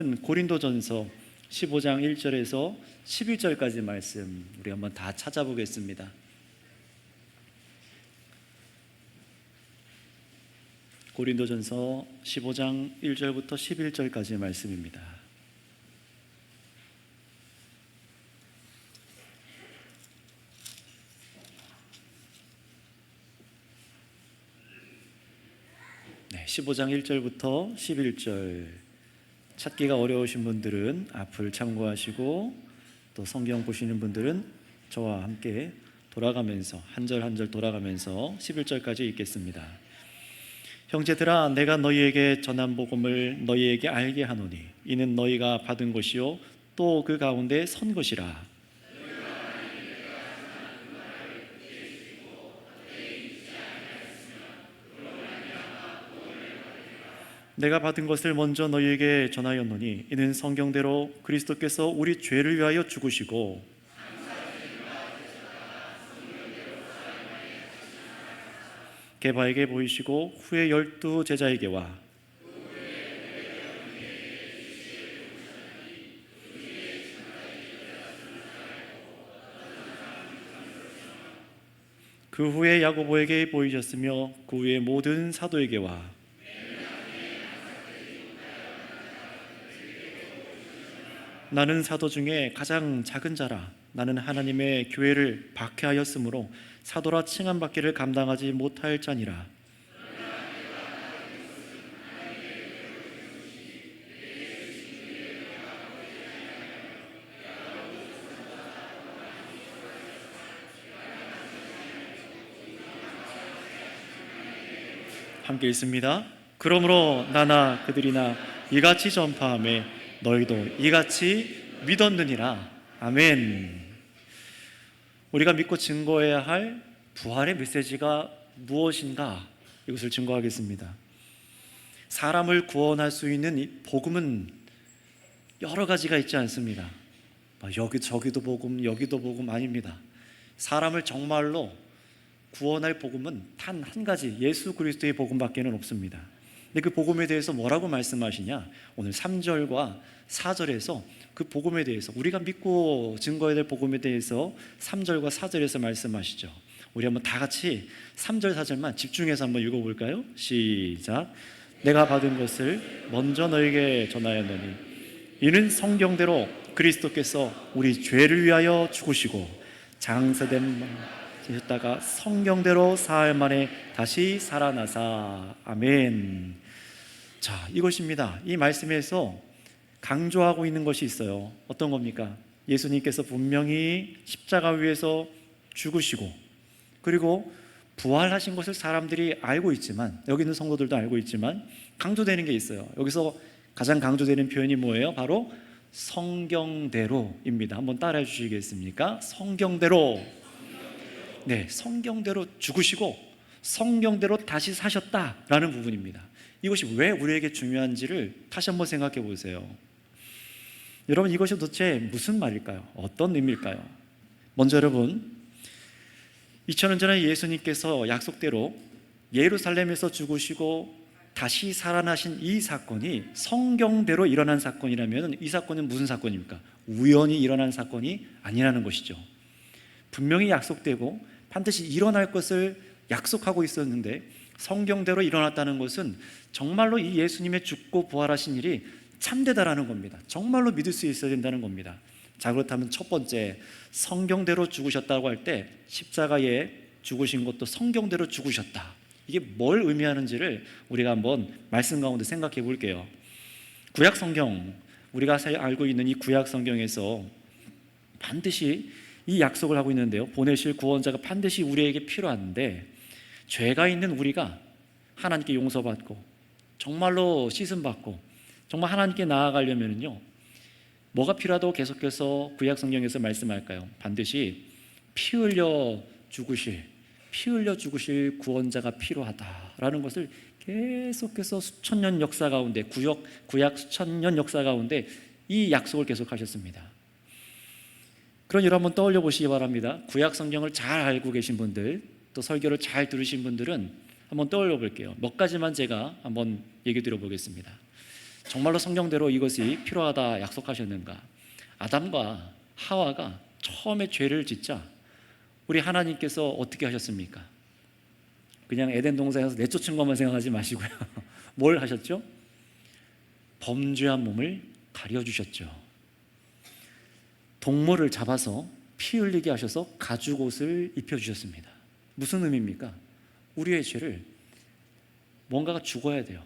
고린도전서 15장 1절에서 11절까지 말씀 우리 한번 다 찾아보겠습니다. 고린도전서 15장 1절부터 11절까지 말씀입니다. 네, 15장 1절부터 11절 찾기가 어려우신 분들은 앞을 참고하시고 또 성경 보시는 분들은 저와 함께 돌아가면서 한 절 한 절 돌아가면서 11절까지 읽겠습니다. 형제들아, 내가 너희에게 전한 복음을 너희에게 알게 하노니 이는 너희가 받은 것이요 또 그 가운데 선 것이라. 내가 받은 것을 먼저 너희에게 전하였노니 이는 성경대로 그리스도께서 우리 죄를 위하여 죽으시고 게바에게 보이시고 후에 12 제자에게와 그 후에 야고보에게 보이셨으며 그 후에 모든 사도에게와 나는 사도 중에 가장 작은 자라. 나는 하나님의 교회를 박해하였으므로 사도라 칭함받기를 감당하지 못할 자니라. 함께 읽습니다. 그러므로 나나 그들이나 이같이 전파하며 너희도 이같이 믿었느니라. 아멘. 우리가 믿고 증거해야 할 부활의 메시지가 무엇인가? 이것을 증거하겠습니다. 사람을 구원할 수 있는 이 복음은 여러 가지가 있지 않습니다. 저기도 복음, 여기도 복음 아닙니다. 사람을 정말로 구원할 복음은 단 한 가지, 예수 그리스도의 복음밖에는 없습니다. 근데 그 복음에 대해서 뭐라고 말씀하시냐? 오늘 3절과 4절에서 그 복음에 대해서, 우리가 믿고 증거해야 될 복음에 대해서 3절과 4절에서 말씀하시죠. 우리 한번 다 같이 3절 4절만 집중해서 한번 읽어볼까요? 시작. 내가 받은 것을 먼저 너에게 전하였노니 이는 성경대로 그리스도께서 우리 죄를 위하여 죽으시고 장사된 되셨다가 성경대로 사흘 만에 다시 살아나사. 아멘. 자, 이것입니다. 이 말씀에서 강조하고 있는 것이 있어요. 어떤 겁니까? 예수님께서 분명히 십자가 위에서 죽으시고 그리고 부활하신 것을 사람들이 알고 있지만, 여기 있는 성도들도 알고 있지만 강조되는 게 있어요. 여기서 가장 강조되는 표현이 뭐예요? 바로 성경대로입니다. 한번 따라해 주시겠습니까? 성경대로. 네, 성경대로 죽으시고 성경대로 다시 사셨다라는 부분입니다. 이것이 왜 우리에게 중요한지를 다시 한번 생각해 보세요. 여러분, 이것이 도대체 무슨 말일까요? 어떤 의미일까요? 먼저 여러분, 2000년 전에 예수님께서 약속대로 예루살렘에서 죽으시고 다시 살아나신 이 사건이 성경대로 일어난 사건이라면 이 사건은 무슨 사건입니까? 우연히 일어난 사건이 아니라는 것이죠. 분명히 약속되고 반드시 일어날 것을 약속하고 있었는데 성경대로 일어났다는 것은 정말로 이 예수님의 죽고 부활하신 일이 참되다라는 겁니다. 정말로 믿을 수 있어야 된다는 겁니다. 자, 그렇다면 첫 번째, 성경대로 죽으셨다고 할 때 십자가에 죽으신 것도 성경대로 죽으셨다. 이게 뭘 의미하는지를 우리가 한번 말씀 가운데 생각해 볼게요. 구약 성경, 우리가 알고 있는 이 구약 성경에서 반드시 이 약속을 하고 있는데요, 보내실 구원자가 반드시 우리에게 필요한데 죄가 있는 우리가 하나님께 용서받고 정말로 씻음받고 정말 하나님께 나아가려면요, 뭐가 필요하다고 계속해서 구약 성경에서 말씀할까요? 반드시 피 흘려 죽으실 구원자가 필요하다라는 것을 계속해서 수천 년 역사 가운데, 구약 수천 년 역사 가운데 이 약속을 계속하셨습니다. 그런 일 한번 떠올려 보시기 바랍니다. 구약 성경을 잘 알고 계신 분들, 또 설교를 잘 들으신 분들은 한번 떠올려 볼게요. 몇 가지만 제가 한번 얘기 드려보겠습니다. 정말로 성경대로 이것이 필요하다 약속하셨는가? 아담과 하와가 처음에 죄를 짓자 우리 하나님께서 어떻게 하셨습니까? 그냥 에덴 동산에서 내쫓은 것만 생각하지 마시고요. 뭘 하셨죠? 범죄한 몸을 가려주셨죠. 동물을 잡아서 피 흘리게 하셔서 가죽옷을 입혀주셨습니다. 무슨 의미입니까? 우리의 죄를 뭔가가 죽어야 돼요.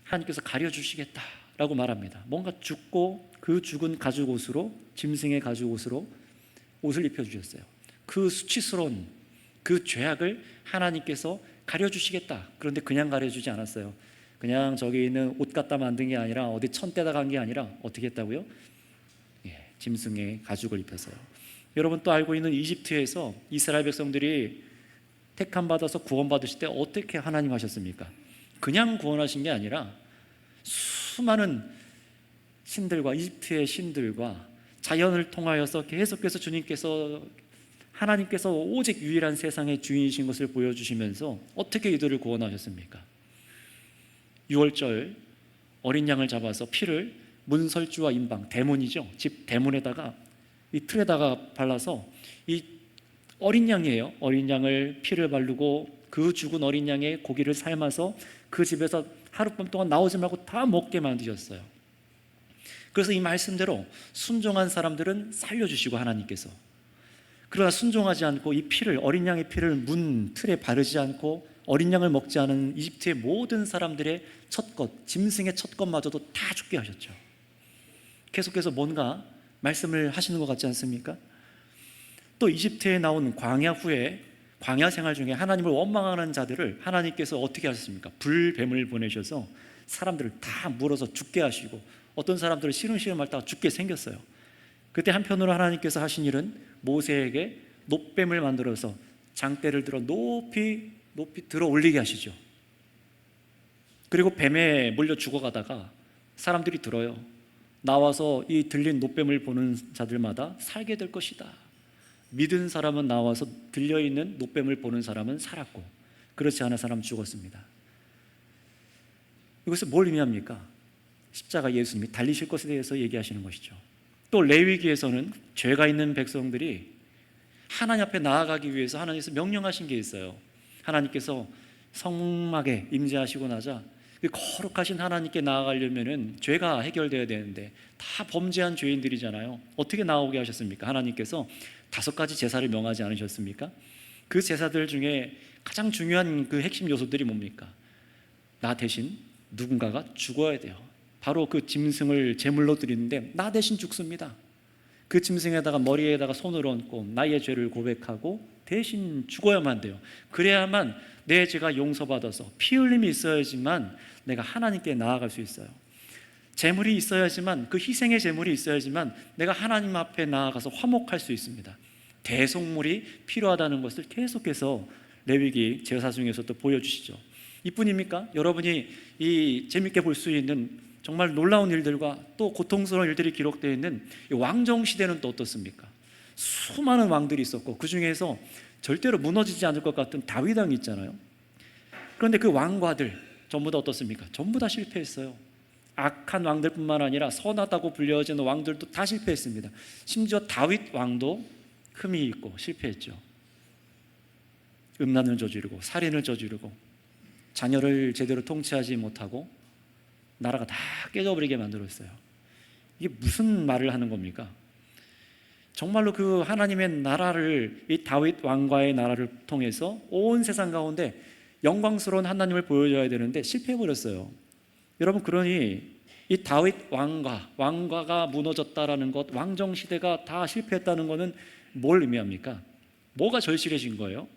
하나님께서 가려주시겠다라고 말합니다. 뭔가 죽고 그 죽은 가죽옷으로, 짐승의 가죽옷으로 옷을 입혀주셨어요. 그 수치스러운 그 죄악을 하나님께서 가려주시겠다. 그런데 그냥 가려주지 않았어요. 그냥 저기 있는 옷 갖다 만든 게 아니라 어디 천 떼다 간 게 아니라 어떻게 했다고요? 짐승의 가죽을 입혀서요. 여러분 또 알고 있는 이집트에서 이스라엘 백성들이 택함 받아서 구원받으실 때 어떻게 하나님 하셨습니까? 그냥 구원하신 게 아니라 수많은 신들과 이집트의 신들과 자연을 통하여서 계속해서 주님께서 하나님께서 오직 유일한 세상의 주인이신 것을 보여주시면서 어떻게 이들을 구원하셨습니까? 유월절 어린 양을 잡아서 피를 문설주와 인방, 대문이죠. 집 대문에다가 이 틀에다가 발라서 이 어린 양이에요. 어린 양을 피를 바르고 그 죽은 어린 양의 고기를 삶아서 그 집에서 하룻밤 동안 나오지 말고 다 먹게 만드셨어요. 그래서 이 말씀대로 순종한 사람들은 살려주시고 하나님께서, 그러나 순종하지 않고 이 피를, 어린 양의 피를 문 틀에 바르지 않고 어린 양을 먹지 않은 이집트의 모든 사람들의 첫것, 짐승의 첫것마저도 다 죽게 하셨죠. 계속해서 뭔가 말씀을 하시는 것 같지 않습니까? 또 이집트에 나온 광야 후에 광야 생활 중에 하나님을 원망하는 자들을 하나님께서 어떻게 하셨습니까? 불뱀을 보내셔서 사람들을 다 물어서 죽게 하시고 어떤 사람들을 시름시름 앓다가 죽게 생겼어요. 그때 한편으로 하나님께서 하신 일은 모세에게 놋뱀을 만들어서 장대를 들어 높이 들어 올리게 하시죠. 그리고 뱀에 물려 죽어가다가 사람들이 들어요. 나와서 이 들린 놋뱀을 보는 자들마다 살게 될 것이다. 믿은 사람은 나와서 들려있는 놋뱀을 보는 사람은 살았고 그렇지 않은 사람은 죽었습니다. 이것은 뭘 의미합니까? 십자가 예수님이 달리실 것에 대해서 얘기하시는 것이죠. 또 레위기에서는 죄가 있는 백성들이 하나님 앞에 나아가기 위해서 하나님께서 명령하신 게 있어요. 하나님께서 성막에 임재하시고 나자 거룩하신 하나님께 나아가려면 죄가 해결돼야 되는데 다 범죄한 죄인들이잖아요. 어떻게 나오게 하셨습니까? 하나님께서 5가지 제사를 명하지 않으셨습니까? 그 제사들 중에 가장 중요한 그 핵심 요소들이 뭡니까? 나 대신 누군가가 죽어야 돼요. 바로 그 짐승을 제물로 드리는데 나 대신 죽습니다. 그 짐승에다가 머리에다가 손을 얹고 나의 죄를 고백하고 대신 죽어야만 돼요. 그래야만 내 죄가 용서받아서 피 흘림이 있어야지만 내가 하나님께 나아갈 수 있어요. 제물이 있어야지만, 그 희생의 제물이 있어야지만 내가 하나님 앞에 나아가서 화목할 수 있습니다. 대속물이 필요하다는 것을 계속해서 레위기 제사 중에서도 보여주시죠. 이뿐입니까? 여러분이 이 재밌게 볼 수 있는 정말 놀라운 일들과 또 고통스러운 일들이 기록되어 있는 이 왕정 시대는 또 어떻습니까? 수많은 왕들이 있었고 그 중에서 절대로 무너지지 않을 것 같은 다윗 왕이 있잖아요. 그런데 그 왕과들 전부 다 어떻습니까? 전부 다 실패했어요. 악한 왕들뿐만 아니라 선하다고 불려지는 왕들도 다 실패했습니다. 심지어 다윗 왕도 흠이 있고 실패했죠. 음란을 저지르고 살인을 저지르고 자녀를 제대로 통치하지 못하고 나라가 다 깨져버리게 만들었어요. 이게 무슨 말을 하는 겁니까? 정말로 그 하나님의 나라를, 이 다윗 왕과의 나라를 통해서 온 세상 가운데 영광스러운 하나님을 보여줘야 되는데 실패해버렸어요. 여러분, 그러니 이 다윗 왕가가 무너졌다라는 것, 왕정시대가 다 실패했다는 것은 뭘 의미합니까? 뭐가 절실해진 거예요?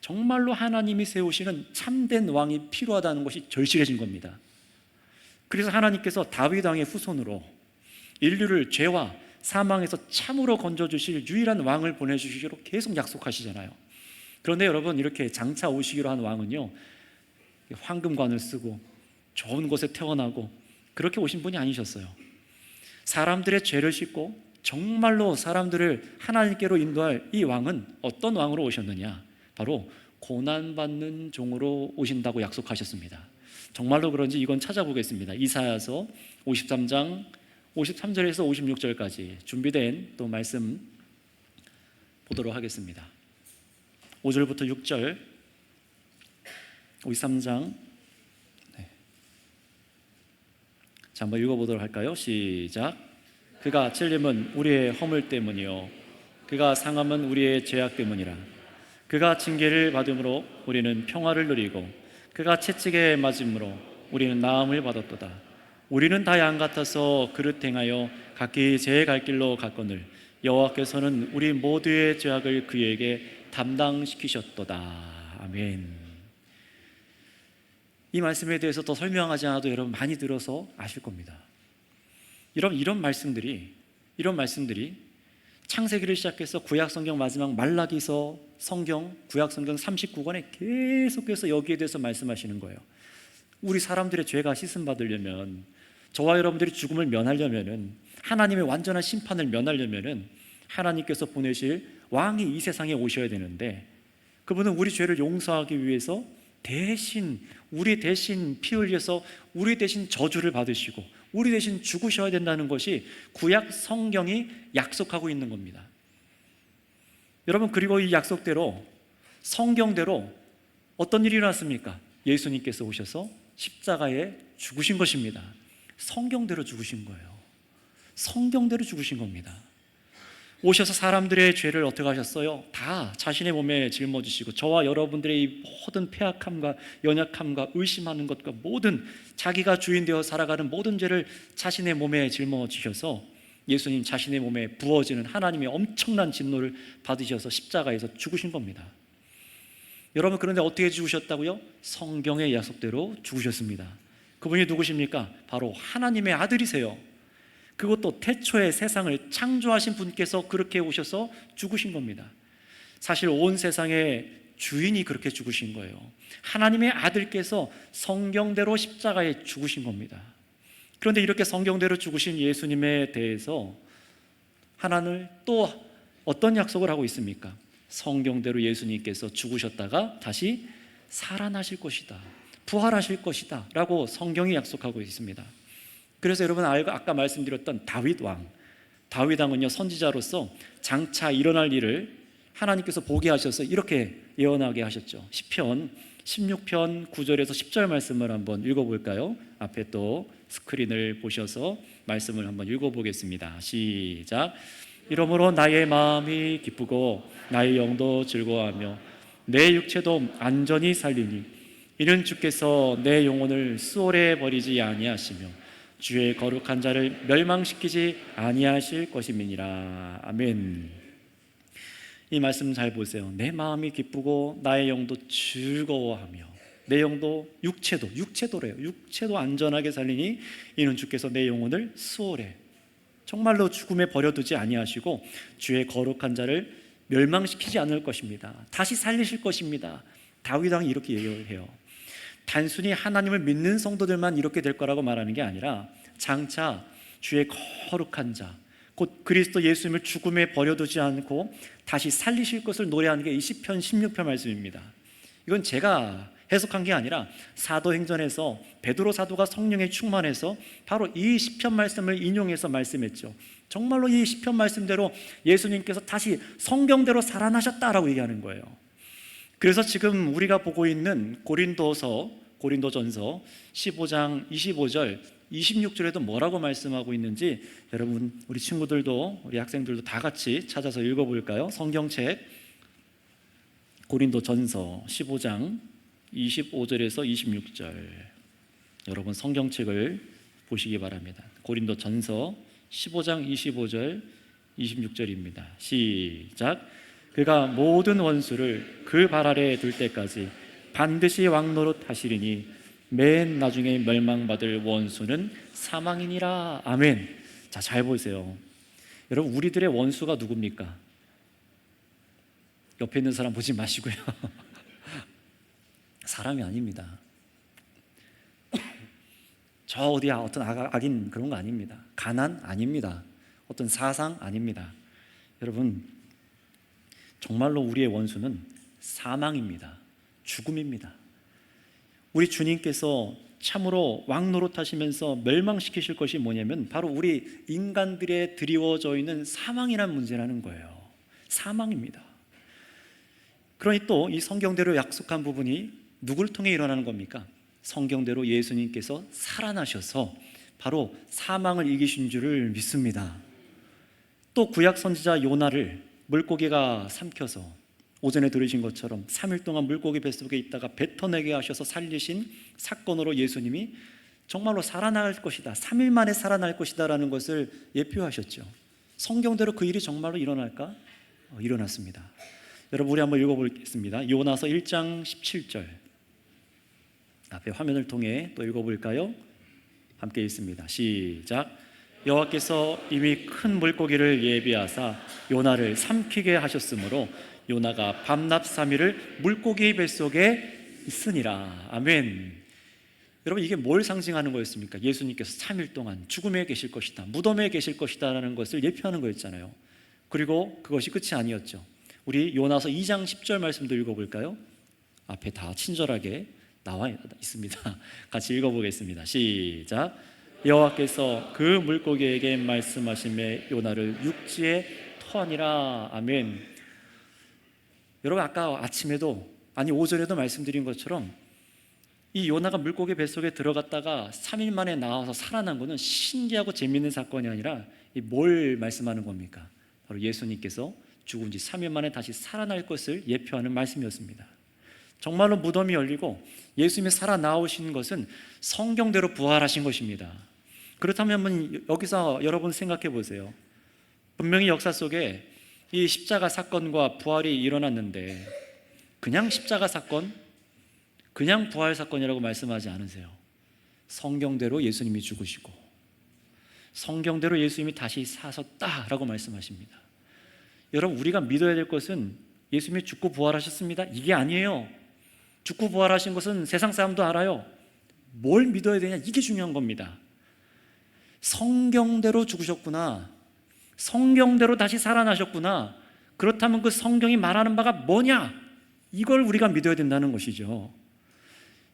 정말로 하나님이 세우시는 참된 왕이 필요하다는 것이 절실해진 겁니다. 그래서 하나님께서 다윗 왕의 후손으로 인류를 죄와 사망에서 참으로 건져주실 유일한 왕을 보내주시기로 계속 약속하시잖아요. 그런데 여러분, 이렇게 장차 오시기로 한 왕은요, 황금관을 쓰고 좋은 곳에 태어나고 그렇게 오신 분이 아니셨어요. 사람들의 죄를 씻고 정말로 사람들을 하나님께로 인도할 이 왕은 어떤 왕으로 오셨느냐? 바로 고난받는 종으로 오신다고 약속하셨습니다. 정말로 그런지 이건 찾아보겠습니다. 이사야서 53장 53절에서 56절까지 준비된 또 말씀 보도록 하겠습니다. 5절부터 6절 53장 자, 한번 읽어보도록 할까요? 시작. 그가 찔림은 우리의 허물 때문이요 그가 상함은 우리의 죄악 때문이라. 그가 징계를 받음으로 우리는 평화를 누리고 그가 채찍에 맞음으로 우리는 나음을 받았도다. 우리는 다 양 같아서 그릇 행하여 각기 제 갈 길로 갔거늘 여호와께서는 우리 모두의 죄악을 그에게 담당시키셨도다. 아멘. 이 말씀에 대해서 더 설명하지 않아도 여러분 많이 들어서 아실 겁니다. 여러분 이런 말씀들이 창세기를 시작해서 구약성경 마지막 말라기서 성경 구약성경 39권에 계속해서 여기에 대해서 말씀하시는 거예요. 우리 사람들의 죄가 씻음받으려면, 저와 여러분들이 죽음을 면하려면, 하나님의 완전한 심판을 면하려면 하나님께서 보내실 왕이 이 세상에 오셔야 되는데, 그분은 우리 죄를 용서하기 위해서 우리 대신 피 흘려서 우리 대신 저주를 받으시고 우리 대신 죽으셔야 된다는 것이 구약 성경이 약속하고 있는 겁니다. 여러분, 그리고 이 약속대로 성경대로 어떤 일이 일어났습니까? 예수님께서 오셔서 십자가에 죽으신 것입니다. 성경대로 죽으신 거예요. 성경대로 죽으신 겁니다. 오셔서 사람들의 죄를 어떻게 하셨어요? 다 자신의 몸에 짊어지시고 저와 여러분들의 이 모든 패악함과 연약함과 의심하는 것과 모든 자기가 주인 되어 살아가는 모든 죄를 자신의 몸에 짊어지셔서 예수님 자신의 몸에 부어지는 하나님의 엄청난 진노를 받으셔서 십자가에서 죽으신 겁니다. 여러분, 그런데 어떻게 죽으셨다고요? 성경의 약속대로 죽으셨습니다. 그분이 누구십니까? 바로 하나님의 아들이세요. 그것도 태초에 세상을 창조하신 분께서 그렇게 오셔서 죽으신 겁니다. 사실 온 세상의 주인이 그렇게 죽으신 거예요. 하나님의 아들께서 성경대로 십자가에 죽으신 겁니다. 그런데 이렇게 성경대로 죽으신 예수님에 대해서 하나님 또 어떤 약속을 하고 있습니까? 성경대로 예수님께서 죽으셨다가 다시 살아나실 것이다, 부활하실 것이다 라고 성경이 약속하고 있습니다. 그래서 여러분 아까 말씀드렸던 다윗 왕은요, 선지자로서 장차 일어날 일을 하나님께서 보게 하셔서 이렇게 예언하게 하셨죠. 시편 16편 9절에서 10절 말씀을 한번 읽어볼까요? 앞에 또 스크린을 보셔서 말씀을 한번 읽어보겠습니다. 시작. 이러므로 나의 마음이 기쁘고 나의 영도 즐거워하며 내 육체도 안전히 살리니 이는 주께서 내 영혼을 수월에 버리지 아니하시며 주의 거룩한 자를 멸망시키지 아니하실 것임이니라. 아멘. 이 말씀 잘 보세요. 내 마음이 기쁘고 나의 영도 즐거워하며 내 영도 육체도래요. 육체도 안전하게 살리니 이는 주께서 내 영혼을 수월해 정말로 죽음에 버려두지 아니하시고 주의 거룩한 자를 멸망시키지 않을 것입니다. 다시 살리실 것입니다. 다윗 왕이 이렇게 얘기해요. 단순히 하나님을 믿는 성도들만 이렇게 될 거라고 말하는 게 아니라 장차 주의 거룩한 자, 곧 그리스도 예수님을 죽음에 버려두지 않고 다시 살리실 것을 노래하는 게 이 시편 16편 말씀입니다. 이건 제가 해석한 게 아니라 사도행전에서 베드로 사도가 성령에 충만해서 바로 이 시편 말씀을 인용해서 말씀했죠. 정말로 이 시편 말씀대로 예수님께서 다시 성경대로 살아나셨다라고 얘기하는 거예요. 그래서 지금 우리가 보고 있는 고린도전서 15장 25절 26절에도 뭐라고 말씀하고 있는지 여러분, 우리 친구들도 우리 학생들도 다 같이 찾아서 읽어볼까요? 성경책 고린도전서 15장 25절에서 26절, 여러분 성경책을 보시기 바랍니다. 고린도전서 15장 25절 26절입니다. 시작. 그가 모든 원수를 그 발 아래에 둘 때까지 반드시 왕노릇 하시리니 맨 나중에 멸망받을 원수는 사망이니라. 아멘. 자, 잘 보세요. 여러분, 우리들의 원수가 누굽니까? 옆에 있는 사람 보지 마시고요. 사람이 아닙니다. 저 어디야 어떤 악인 그런 거 아닙니다. 가난 아닙니다. 어떤 사상 아닙니다. 여러분, 정말로 우리의 원수는 사망입니다. 죽음입니다. 우리 주님께서 참으로 왕 노릇하시면서 멸망시키실 것이 뭐냐면 바로 우리 인간들의 드리워져 있는 사망이라는 문제라는 거예요. 사망입니다. 그러니 또 이 성경대로 약속한 부분이 누구를 통해 일어나는 겁니까? 성경대로 예수님께서 살아나셔서 바로 사망을 이기신 줄을 믿습니다. 또 구약 선지자 요나를 물고기가 삼켜서 오전에 들으신 것처럼 3일 동안 물고기 뱃속에 있다가 뱉어내게 하셔서 살리신 사건으로 예수님이 정말로 살아날 것이다, 3일 만에 살아날 것이다 라는 것을 예표하셨죠. 성경대로 그 일이 정말로 일어날까? 일어났습니다. 여러분, 우리 한번 읽어보겠습니다. 요나서 1장 17절 앞에 화면을 통해 또 읽어볼까요? 함께 읽습니다. 시작. 여호와께서 이미 큰 물고기를 예비하사 요나를 삼키게 하셨으므로 요나가 밤낮 3일을 물고기 뱃속에 있으니라. 아멘. 여러분, 이게 뭘 상징하는 거였습니까? 예수님께서 3일 동안 죽음에 계실 것이다, 무덤에 계실 것이다 라는 것을 예표하는 거였잖아요. 그리고 그것이 끝이 아니었죠. 우리 요나서 2장 10절 말씀도 읽어볼까요? 앞에 다 친절하게 나와 있습니다. 같이 읽어보겠습니다. 시작. 여호와께서 그 물고기에게 말씀하시매 요나를 육지에 토하니라. 아멘. 여러분, 아까 아침에도 오전에도 말씀드린 것처럼 이 요나가 물고기 뱃속에 들어갔다가 3일 만에 나와서 살아난 것은 신기하고 재미있는 사건이 아니라 뭘 말씀하는 겁니까? 바로 예수님께서 죽은 지 3일 만에 다시 살아날 것을 예표하는 말씀이었습니다. 정말로 무덤이 열리고 예수님이 살아나오신 것은 성경대로 부활하신 것입니다. 그렇다면 한번 여기서 여러분 생각해 보세요. 분명히 역사 속에 이 십자가 사건과 부활이 일어났는데 그냥 십자가 사건, 그냥 부활 사건이라고 말씀하지 않으세요. 성경대로 예수님이 죽으시고 성경대로 예수님이 다시 사셨다라고 말씀하십니다. 여러분, 우리가 믿어야 될 것은 예수님이 죽고 부활하셨습니다, 이게 아니에요. 죽고 부활하신 것은 세상 사람도 알아요. 뭘 믿어야 되냐, 이게 중요한 겁니다. 성경대로 죽으셨구나, 성경대로 다시 살아나셨구나, 그렇다면 그 성경이 말하는 바가 뭐냐, 이걸 우리가 믿어야 된다는 것이죠.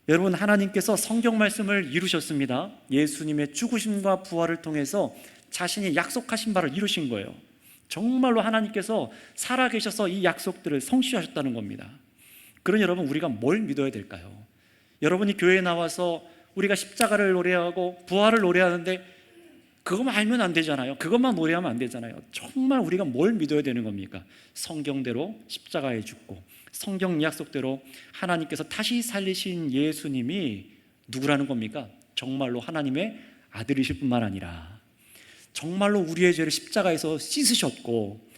여러분, 하나님께서 성경 말씀을 이루셨습니다. 예수님의 죽으심과 부활을 통해서 자신이 약속하신 바를 이루신 거예요. 정말로 하나님께서 살아계셔서 이 약속들을 성취하셨다는 겁니다. 그러니 여러분, 우리가 뭘 믿어야 될까요? 여러분이 교회에 나와서 우리가 십자가를 노래하고 부활을 노래하는데 그것만 알면 안 되잖아요. 그것만 노래하면 안 되잖아요. 정말 우리가 뭘 믿어야 되는 겁니까? 성경대로 십자가에 죽고 성경 약속대로 하나님께서 다시 살리신 예수님이 누구라는 겁니까? 정말로 하나님의 아들이실 뿐만 아니라 정말로 우리의 죄를 십자가에서 씻으셨고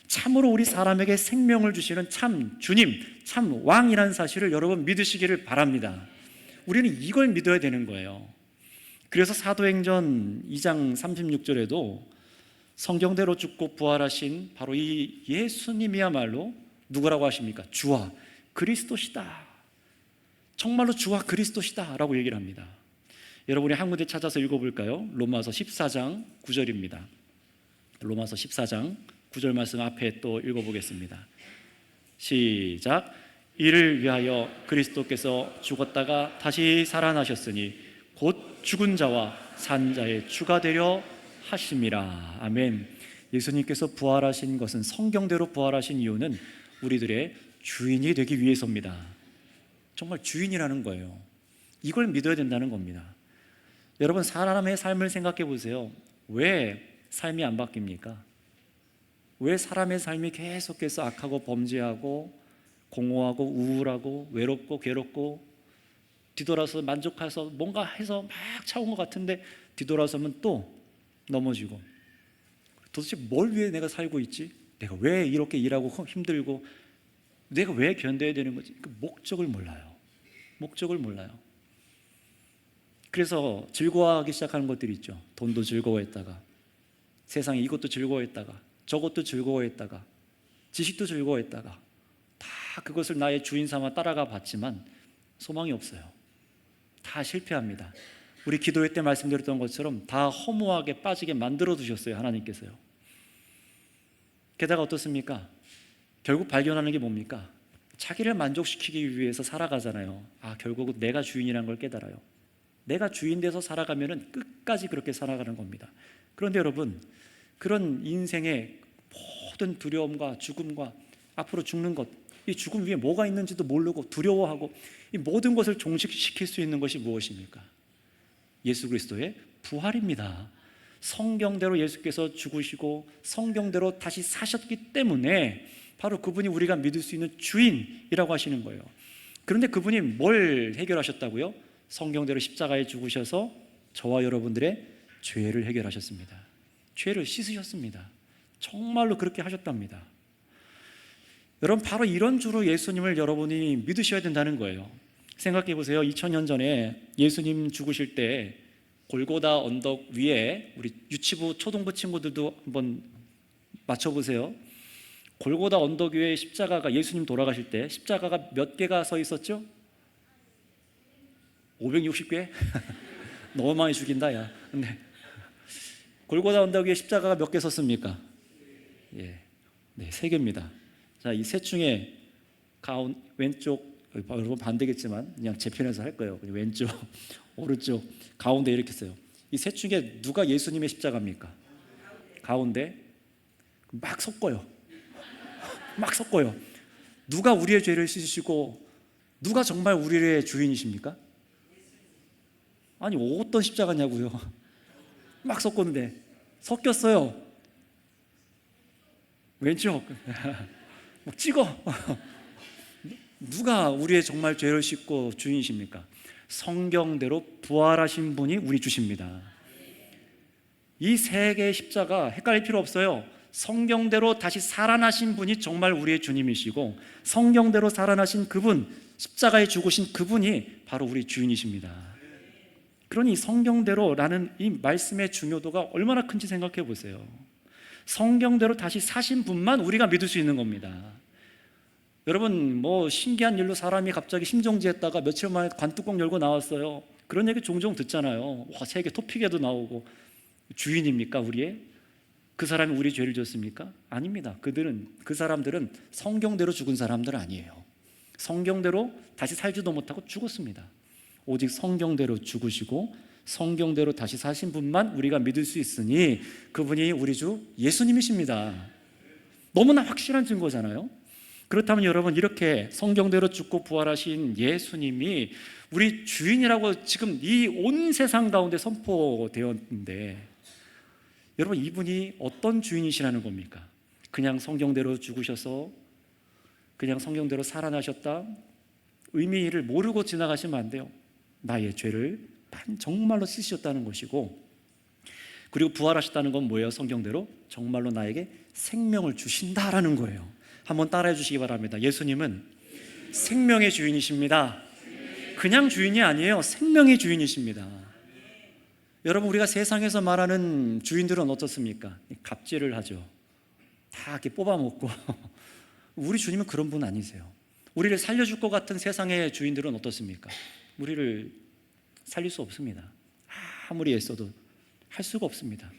참으로 우리 사람에게 생명을 주시는 참 주님, 참 왕이라는 사실을 여러분 믿으시기를 바랍니다. 우리는 이걸 믿어야 되는 거예요. 그래서 사도행전 2장 36절에도 성경대로 죽고 부활하신 바로 이 예수님이야말로 누구라고 하십니까? 주와 그리스도시다. 정말로 주와 그리스도시다 라고 얘기를 합니다. 여러분이 한 군데 찾아서 읽어볼까요? 로마서 14장 9절입니다. 로마서 14장 9절 말씀 앞에 또 읽어보겠습니다. 시작. 이를 위하여 그리스도께서 죽었다가 다시 살아나셨으니 곧 죽은 자와 산 자의 주가 되려 하심이라. 아멘. 예수님께서 부활하신 것은, 성경대로 부활하신 이유는 우리들의 주인이 되기 위해서입니다. 정말 주인이라는 거예요. 이걸 믿어야 된다는 겁니다. 여러분, 사람의 삶을 생각해 보세요. 왜 삶이 안 바뀝니까? 왜 사람의 삶이 계속해서 악하고 범죄하고 공허하고 우울하고 외롭고 괴롭고 뒤돌아서 만족해서 뭔가 해서 막 차온 것 같은데 뒤돌아서면 또 넘어지고, 도대체 뭘 위해 내가 살고 있지? 내가 왜 이렇게 일하고 힘들고 내가 왜 견뎌야 되는 거지? 그 목적을 몰라요. 목적을 몰라요. 그래서 즐거워하기 시작하는 것들이 있죠. 돈도 즐거워했다가 세상에 이것도 즐거워했다가 저것도 즐거워했다가 지식도 즐거워했다가 다 그것을 나의 주인 삼아 따라가 봤지만 소망이 없어요. 다 실패합니다. 우리 기도회 때 말씀드렸던 것처럼 다 허무하게 빠지게 만들어 두셨어요, 하나님께서요. 게다가 어떻습니까? 결국 발견하는 게 뭡니까? 자기를 만족시키기 위해서 살아가잖아요. 결국은 내가 주인이라는 걸 깨달아요. 내가 주인 돼서 살아가면은 끝까지 그렇게 살아가는 겁니다. 그런데 여러분, 그런 인생의 모든 두려움과 죽음과 앞으로 죽는 것, 이 죽음 위에 뭐가 있는지도 모르고 두려워하고 이 모든 것을 종식시킬 수 있는 것이 무엇입니까? 예수 그리스도의 부활입니다. 성경대로 예수께서 죽으시고 성경대로 다시 사셨기 때문에 바로 그분이 우리가 믿을 수 있는 주인이라고 하시는 거예요. 그런데 그분이 뭘 해결하셨다고요? 성경대로 십자가에 죽으셔서 저와 여러분들의 죄를 해결하셨습니다. 죄를 씻으셨습니다. 정말로 그렇게 하셨답니다. 여러분, 바로 이런 주로 예수님을 여러분이 믿으셔야 된다는 거예요. 생각해 보세요. 2000년 전에 예수님 죽으실 때 골고다 언덕 위에, 우리 유치부 초등부 친구들도 한번 맞춰보세요. 골고다 언덕 위에 십자가가, 예수님 돌아가실 때 십자가가 몇 개가 서 있었죠? 560개? 너무 많이 죽인다 야. 근데 골고다 언덕 위에 십자가가 몇 개 섰습니까? 예, 네, 3개입니다. 자, 이 셋 중에 왼쪽, 여러분 반대겠지만 그냥 제 편에서 할 거예요. 왼쪽, 오른쪽, 가운데 이렇게 써요. 이 셋 중에 누가 예수님의 십자가입니까? 가운데. 막 섞어요. 막 섞어요. 누가 우리의 죄를 씻으시고 누가 정말 우리의 주인이십니까? 아니, 어떤 십자가냐고요. 막 섞었는데 섞였어요. 왼쪽 막 찍어. 누가 우리의 정말 죄를 씻고 주인이십니까? 성경대로 부활하신 분이 우리 주십니다. 이 3개의 십자가 헷갈릴 필요 없어요. 성경대로 다시 살아나신 분이 정말 우리의 주님이시고 성경대로 살아나신 그분, 십자가에 죽으신 그분이 바로 우리 주인이십니다. 그러니 성경대로라는 이 말씀의 중요도가 얼마나 큰지 생각해 보세요. 성경대로 다시 사신 분만 우리가 믿을 수 있는 겁니다. 여러분, 뭐 신기한 일로 사람이 갑자기 심정지했다가 며칠 만에 관뚜껑 열고 나왔어요. 그런 얘기 종종 듣잖아요. 와, 세계 토픽에도 나오고. 주인입니까, 우리의? 그 사람이 우리 죄를 졌습니까? 아닙니다. 그 사람들은 성경대로 죽은 사람들 아니에요. 성경대로 다시 살지도 못하고 죽었습니다. 오직 성경대로 죽으시고 성경대로 다시 사신 분만 우리가 믿을 수 있으니 그분이 우리 주 예수님이십니다. 너무나 확실한 증거잖아요. 그렇다면 여러분, 이렇게 성경대로 죽고 부활하신 예수님이 우리 주인이라고 지금 이 온 세상 가운데 선포되었는데, 여러분, 이분이 어떤 주인이시라는 겁니까? 그냥 성경대로 죽으셔서 그냥 성경대로 살아나셨다, 의미를 모르고 지나가시면 안 돼요. 나의 죄를 정말로 씻으셨다는 것이고, 그리고 부활하셨다는 건 뭐예요? 성경대로 정말로 나에게 생명을 주신다라는 거예요. 한번 따라해 주시기 바랍니다. 예수님은 생명의 주인이십니다. 그냥 주인이 아니에요. 생명의 주인이십니다. 여러분, 우리가 세상에서 말하는 주인들은 어떻습니까? 갑질을 하죠. 다 이렇게 뽑아먹고. 우리 주님은 그런 분 아니세요. 우리를 살려줄 것 같은 세상의 주인들은 어떻습니까? 우리를 살릴 수 없습니다. 아무리 애써도 할 수가 없습니다.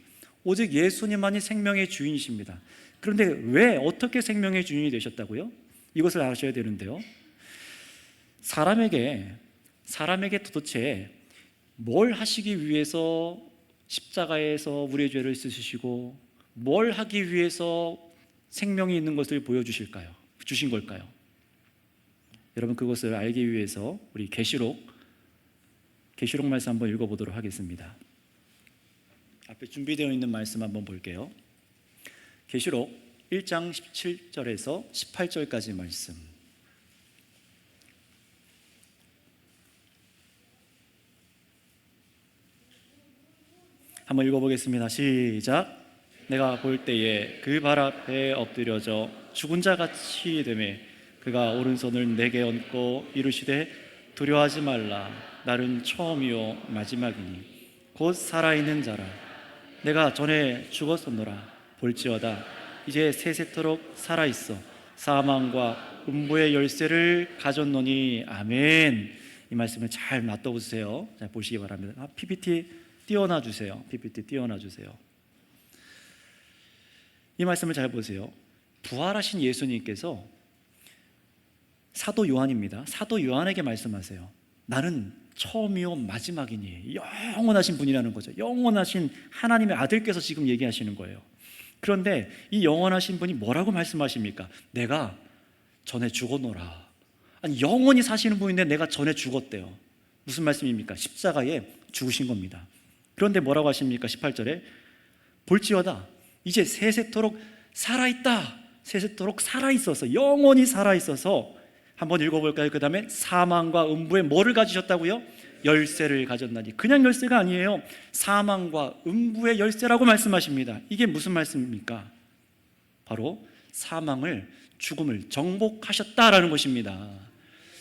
오직 예수님만이 생명의 주인이십니다. 그런데 왜, 어떻게 생명의 주인이 되셨다고요? 이것을 아셔야 되는데요, 사람에게 도대체 뭘 하시기 위해서 십자가에서 우리의 죄를 씻으시고 뭘 하기 위해서 생명이 있는 것을 주신 걸까요? 여러분, 그것을 알기 위해서 우리 계시록 말씀 한번 읽어보도록 하겠습니다. 앞에 준비되어 있는 말씀 한번 볼게요. 계시록 1장 17절에서 18절까지 말씀. 한번 읽어보겠습니다. 시작. 내가 볼 때에 그 발 앞에 엎드려져 죽은 자 같이 되매 그가 오른손을 내게 얹고 이르시되 두려워하지 말라. 나는 처음이요 마지막이니 곧 살아있는 자라. 내가 전에 죽었었노라. 볼지어다 이제 세세토록 살아있어 사망과 음부의 열쇠를 가졌노니. 아멘. 이 말씀을 잘 놔둬보세요. 자, 보시기 바랍니다. PPT 띄워놔 주세요. 이 말씀을 잘 보세요. 부활하신 예수님께서 사도 요한입니다. 사도 요한에게 말씀하세요. 나는 처음이요 마지막이니, 영원하신 분이라는 거죠. 영원하신 하나님의 아들께서 지금 얘기하시는 거예요. 그런데 이 영원하신 분이 뭐라고 말씀하십니까? 내가 전에 죽었노라. 아니, 영원히 사시는 분인데 내가 전에 죽었대요. 무슨 말씀입니까? 십자가에 죽으신 겁니다. 그런데 뭐라고 하십니까? 18절에 볼지어다 이제 세세토록 살아있다. 세세토록 살아있어서, 영원히 살아있어서, 한번 읽어볼까요? 그 다음에 사망과 음부에 뭐를 가지셨다고요? 열쇠를 가졌나니. 그냥 열쇠가 아니에요. 사망과 음부의 열쇠라고 말씀하십니다. 이게 무슨 말씀입니까? 바로 사망을, 죽음을 정복하셨다라는 것입니다.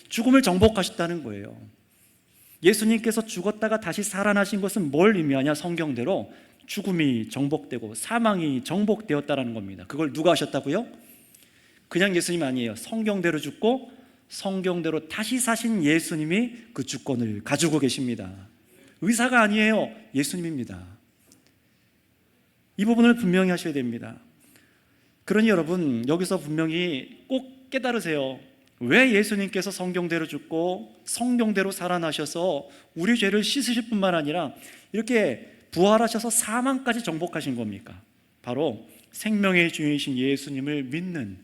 죽음을 정복하셨다는 거예요. 예수님께서 죽었다가 다시 살아나신 것은 뭘 의미하냐? 성경대로 죽음이 정복되고 사망이 정복되었다라는 겁니다. 그걸 누가 하셨다고요? 그냥 예수님 아니에요. 성경대로 죽고 성경대로 다시 사신 예수님이 그 주권을 가지고 계십니다. 의사가 아니에요. 예수님입니다. 이 부분을 분명히 하셔야 됩니다. 그러니 여러분, 여기서 분명히 꼭 깨달으세요. 왜 예수님께서 성경대로 죽고 성경대로 살아나셔서 우리 죄를 씻으실 뿐만 아니라 이렇게 부활하셔서 사망까지 정복하신 겁니까? 바로 생명의 주인이신 예수님을 믿는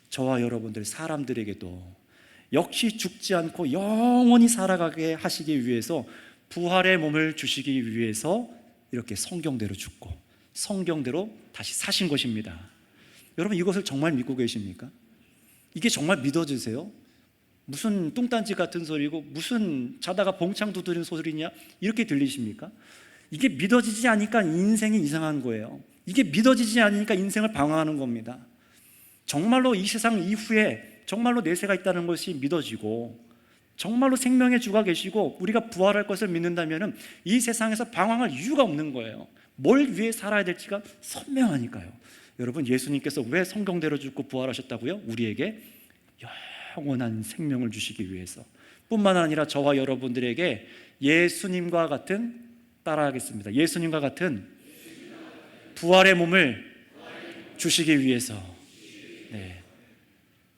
저와 여러분들 사람들에게도 역시 죽지 않고 영원히 살아가게 하시기 위해서, 부활의 몸을 주시기 위해서 이렇게 성경대로 죽고 성경대로 다시 사신 것입니다. 여러분, 이것을 정말 믿고 계십니까? 이게 정말 믿어지세요? 무슨 뚱딴지 같은 소리고 무슨 자다가 봉창 두드리는 소리냐, 이렇게 들리십니까? 이게 믿어지지 않으니까 인생이 이상한 거예요. 이게 믿어지지 않으니까 인생을 방황하는 겁니다. 정말로 이 세상 이후에 정말로 내세가 있다는 것이 믿어지고, 정말로 생명의 주가 계시고 우리가 부활할 것을 믿는다면 이 세상에서 방황할 이유가 없는 거예요. 뭘 위해 살아야 될지가 선명하니까요. 여러분, 예수님께서 왜 성경대로 죽고 부활하셨다고요? 우리에게 영원한 생명을 주시기 위해서, 뿐만 아니라 저와 여러분들에게 예수님과 같은, 따라하겠습니다, 예수님과 같은 부활의 몸을 주시기 위해서. 네.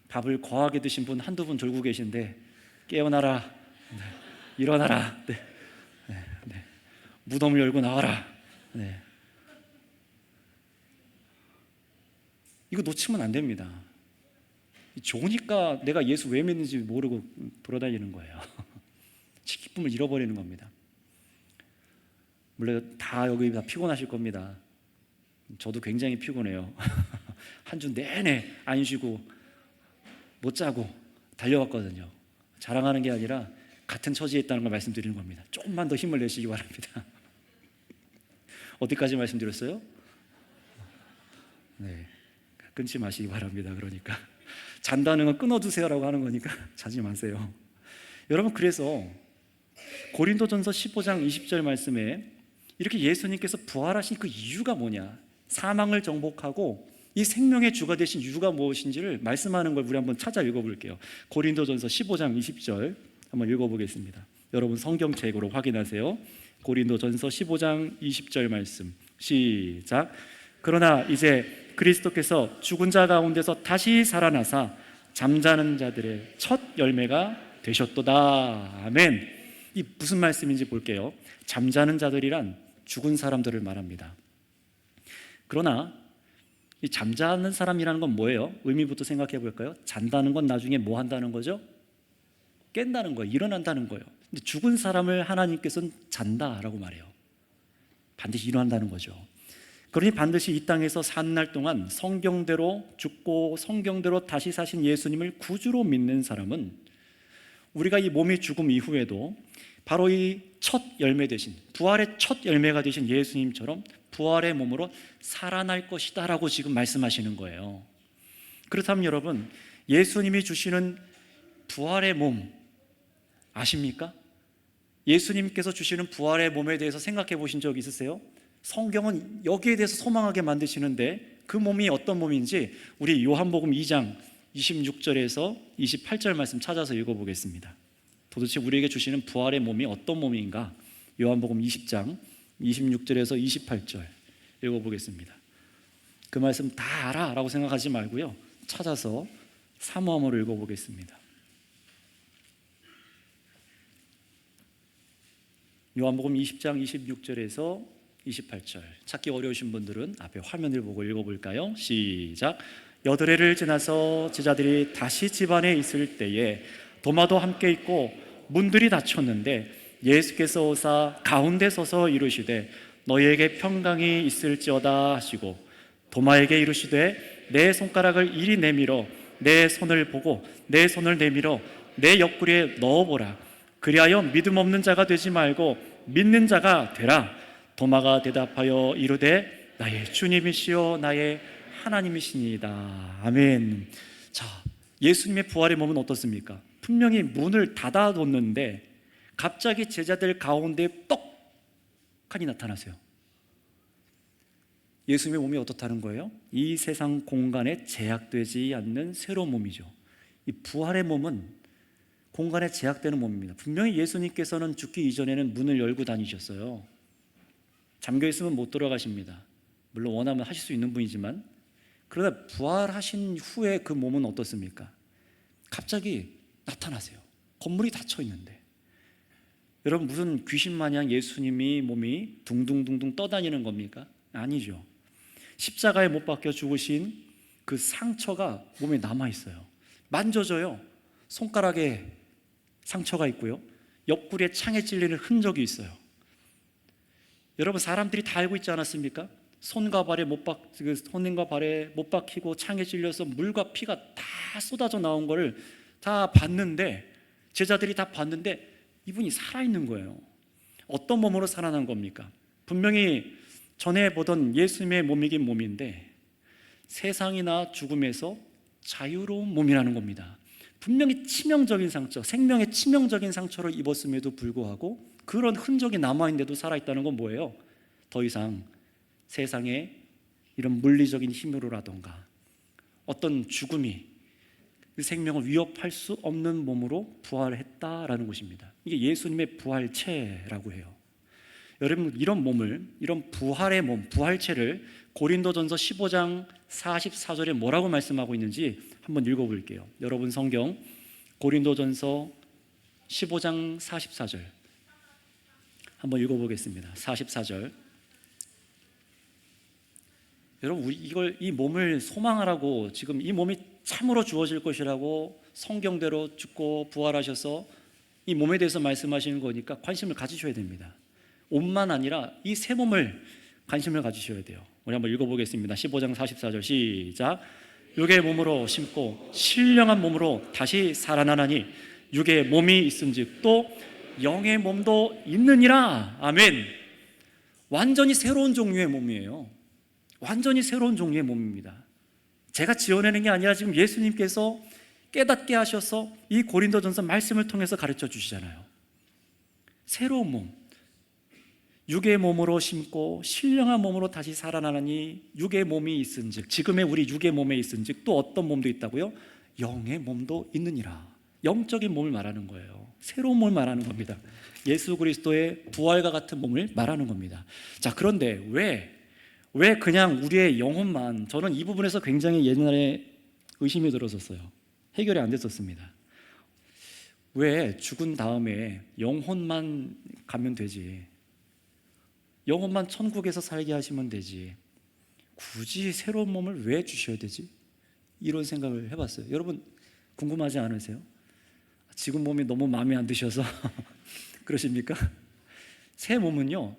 밥을 거하게 드신 분 한두 분 졸고 계신데 깨어나라, 네. 일어나라, 네. 네. 네. 무덤을 열고 나와라. 네. 이거 놓치면 안 됩니다. 좋으니까 내가 예수 왜 믿는지 모르고 돌아다니는 거예요. 기쁨을 잃어버리는 겁니다. 물론 다 여기 다 피곤하실 겁니다. 저도 굉장히 피곤해요. 한 주 내내 안 쉬고 못 자고 달려왔거든요. 자랑하는 게 아니라 같은 처지에 있다는 걸 말씀드리는 겁니다. 조금만 더 힘을 내시기 바랍니다. 어디까지 말씀드렸어요? 네, 끊지 마시기 바랍니다. 그러니까 잔다는 건 끊어두세요라고 하는 거니까 자지 마세요. 여러분, 그래서 고린도전서 15장 20절 말씀에 이렇게 예수님께서 부활하신 그 이유가 뭐냐, 사망을 정복하고 이 생명의 주가 되신 이유가 무엇인지를 말씀하는 걸 우리 한번 찾아 읽어볼게요. 고린도전서 15장 20절 한번 읽어보겠습니다. 여러분 성경책으로 확인하세요. 고린도전서 15장 20절 말씀 시작. 그러나 이제 그리스도께서 죽은 자 가운데서 다시 살아나사 잠자는 자들의 첫 열매가 되셨도다. 아멘. 이 무슨 말씀인지 볼게요. 잠자는 자들이란 죽은 사람들을 말합니다. 그러나 이 잠자는 사람이라는 건 뭐예요? 의미부터 생각해 볼까요? 잔다는 건 나중에 뭐 한다는 거죠? 깬다는 거예요. 일어난다는 거예요. 근데 죽은 사람을 하나님께서는 잔다라고 말해요. 반드시 일어난다는 거죠. 그러니 반드시 이 땅에서 산 날 동안 성경대로 죽고 성경대로 다시 사신 예수님을 구주로 믿는 사람은, 우리가 이 몸이 죽음 이후에도 바로 이 첫 열매 되신, 부활의 첫 열매가 되신 예수님처럼 부활의 몸으로 살아날 것이다 라고 지금 말씀하시는 거예요. 그렇다면 여러분, 예수님이 주시는 부활의 몸 아십니까? 예수님께서 주시는 부활의 몸에 대해서 생각해 보신 적 있으세요? 성경은 여기에 대해서 소망하게 만드시는데 그 몸이 어떤 몸인지 우리 요한복음 2장 26절에서 28절 말씀 찾아서 읽어보겠습니다. 도대체 우리에게 주시는 부활의 몸이 어떤 몸인가? 요한복음 20장 26절에서 28절 읽어보겠습니다. 그 말씀 다 알아 라고 생각하지 말고요, 찾아서 사모함으로 읽어보겠습니다. 요한복음 20장 26절에서 28절, 찾기 어려우신 분들은 앞에 화면을 보고 읽어볼까요? 시작. 여드레를 지나서 제자들이 다시 집안에 있을 때에 도마도 함께 있고 문들이 닫혔는데 예수께서 오사 가운데 서서 이르시되 너희에게 평강이 있을지어다 하시고 도마에게 이르시되 내 손가락을 이리 내밀어 내 손을 보고 내 손을 내밀어 내 옆구리에 넣어보라. 그리하여 믿음 없는 자가 되지 말고 믿는 자가 되라. 도마가 대답하여 이르되 나의 주님이시여 나의 하나님이시니이다. 아멘. 자, 예수님의 부활의 몸은 어떻습니까? 분명히 문을 닫아뒀는데 갑자기 제자들 가운데 떡하니 나타나세요. 예수님의 몸이 어떻다는 거예요? 이 세상 공간에 제약되지 않는 새로운 몸이죠. 이 부활의 몸은 공간에 제약되는 몸입니다. 분명히 예수님께서는 죽기 이전에는 문을 열고 다니셨어요. 잠겨 있으면 못 들어가십니다. 물론 원하면 하실 수 있는 분이지만, 그러나 부활하신 후에 그 몸은 어떻습니까? 갑자기 나타나세요. 건물이 닫혀 있는데. 여러분, 무슨 귀신 마냥 예수님이 몸이 둥둥둥둥 떠다니는 겁니까? 아니죠. 십자가에 못 박혀 죽으신 그 상처가 몸에 남아 있어요. 만져져요. 손가락에 상처가 있고요, 옆구리에 창에 찔리는 흔적이 있어요. 여러분, 사람들이 다 알고 있지 않았습니까? 손과 발에 못 박히고 창에 찔려서 물과 피가 다 쏟아져 나온 걸 다 봤는데, 제자들이 다 봤는데 이분이 살아있는 거예요. 어떤 몸으로 살아난 겁니까? 분명히 전에 보던 예수님의 몸이긴 몸인데 세상이나 죽음에서 자유로운 몸이라는 겁니다. 분명히 치명적인 상처, 생명의 치명적인 상처를 입었음에도 불구하고 그런 흔적이 남아있는데도 살아있다는 건 뭐예요? 더 이상 세상에 이런 물리적인 힘으로라던가 어떤 죽음이 그 생명을 위협할 수 없는 몸으로 부활했다라는 것입니다. 이게 예수님의 부활체라고 해요. 여러분, 이런 몸을, 이런 부활의 몸, 부활체를 고린도전서 15장 44절에 뭐라고 말씀하고 있는지 한번 읽어볼게요. 여러분 성경 고린도전서 15장 44절 한번 읽어보겠습니다. 44절. 여러분, 이 몸을 소망하라고, 지금 이 몸이 참으로 주어질 것이라고 성경대로 죽고 부활하셔서 이 몸에 대해서 말씀하시는 거니까 관심을 가지셔야 됩니다. 옷만 아니라 이 새 몸을 관심을 가지셔야 돼요. 우리 한번 읽어보겠습니다. 15장 44절 시작. 육의 몸으로 심고 신령한 몸으로 다시 살아나나니 육의 몸이 있음즉 또 영의 몸도 있느니라. 아멘. 완전히 새로운 종류의 몸이에요. 완전히 새로운 종류의 몸입니다. 제가 지어내는 게 아니라 지금 예수님께서 깨닫게 하셔서 이 고린도전서 말씀을 통해서 가르쳐 주시잖아요. 새로운 몸, 육의 몸으로 심고 신령한 몸으로 다시 살아나니 육의 몸이 있은즉, 지금의 우리 육의 몸에 있은즉 또 어떤 몸도 있다고요? 영의 몸도 있느니라. 영적인 몸을 말하는 거예요. 새로운 몸을 말하는 겁니다. 예수 그리스도의 부활과 같은 몸을 말하는 겁니다. 자, 그런데 왜 그냥 우리의 영혼만, 저는 이 부분에서 굉장히 옛날에 의심이 들었었어요. 해결이 안 됐었습니다. 왜 죽은 다음에 영혼만 가면 되지, 영혼만 천국에서 살게 하시면 되지, 굳이 새로운 몸을 왜 주셔야 되지? 이런 생각을 해봤어요. 여러분 궁금하지 않으세요? 지금 몸이 너무 마음에 안 드셔서 그러십니까? 새 몸은요,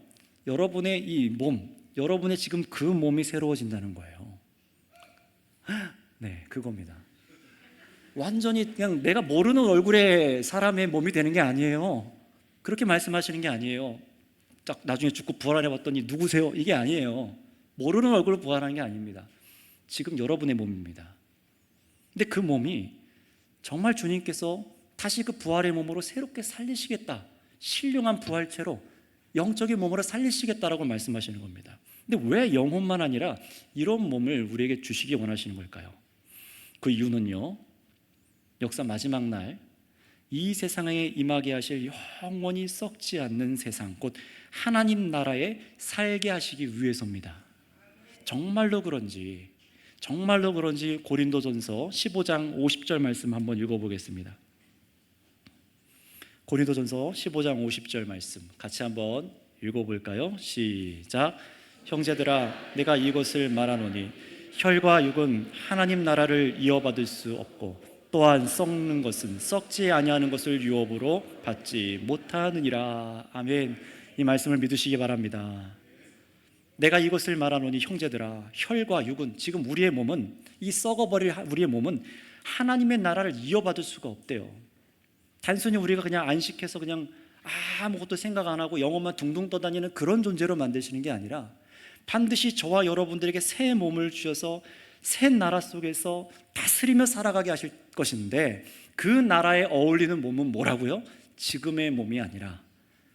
여러분의 이 몸, 여러분의 지금 그 몸이 새로워진다는 거예요. 네, 그겁니다. 완전히 그냥 내가 모르는 얼굴의 사람의 몸이 되는 게 아니에요. 그렇게 말씀하시는 게 아니에요. 딱 나중에 죽고 부활하려 봤더니 누구세요? 이게 아니에요. 모르는 얼굴로 부활하는 게 아닙니다. 지금 여러분의 몸입니다. 근데 그 몸이 정말 주님께서 다시 그 부활의 몸으로 새롭게 살리시겠다, 신령한 부활체로 영적인 몸으로 살리시겠다라고 말씀하시는 겁니다. 근데 왜 영혼만 아니라 이런 몸을 우리에게 주시기 원하시는 걸까요? 그 이유는요, 역사 마지막 날 이 세상에 임하게 하실 영원히 썩지 않는 세상, 곧 하나님 나라에 살게 하시기 위해서입니다. 정말로 그런지 고린도전서 15장 50절 말씀 한번 읽어보겠습니다. 고린도전서 15장 50절 말씀 같이 한번 읽어볼까요? 시작. 형제들아, 내가 이것을 말하노니 혈과 육은 하나님 나라를 이어받을 수 없고 또한 썩는 것은 썩지 아니하는 것을 유업으로 받지 못하느니라. 아멘. 이 말씀을 믿으시기 바랍니다. 내가 이것을 말하노니 형제들아, 혈과 육은, 지금 우리의 몸은, 이 썩어버릴 우리의 몸은 하나님의 나라를 이어받을 수가 없대요. 단순히 우리가 그냥 안식해서 그냥 아무것도 생각 안 하고 영혼만 둥둥 떠다니는 그런 존재로 만드시는 게 아니라 반드시 저와 여러분들에게 새 몸을 주셔서 새 나라 속에서 다스리며 살아가게 하실 것인데, 그 나라에 어울리는 몸은 뭐라고요? 지금의 몸이 아니라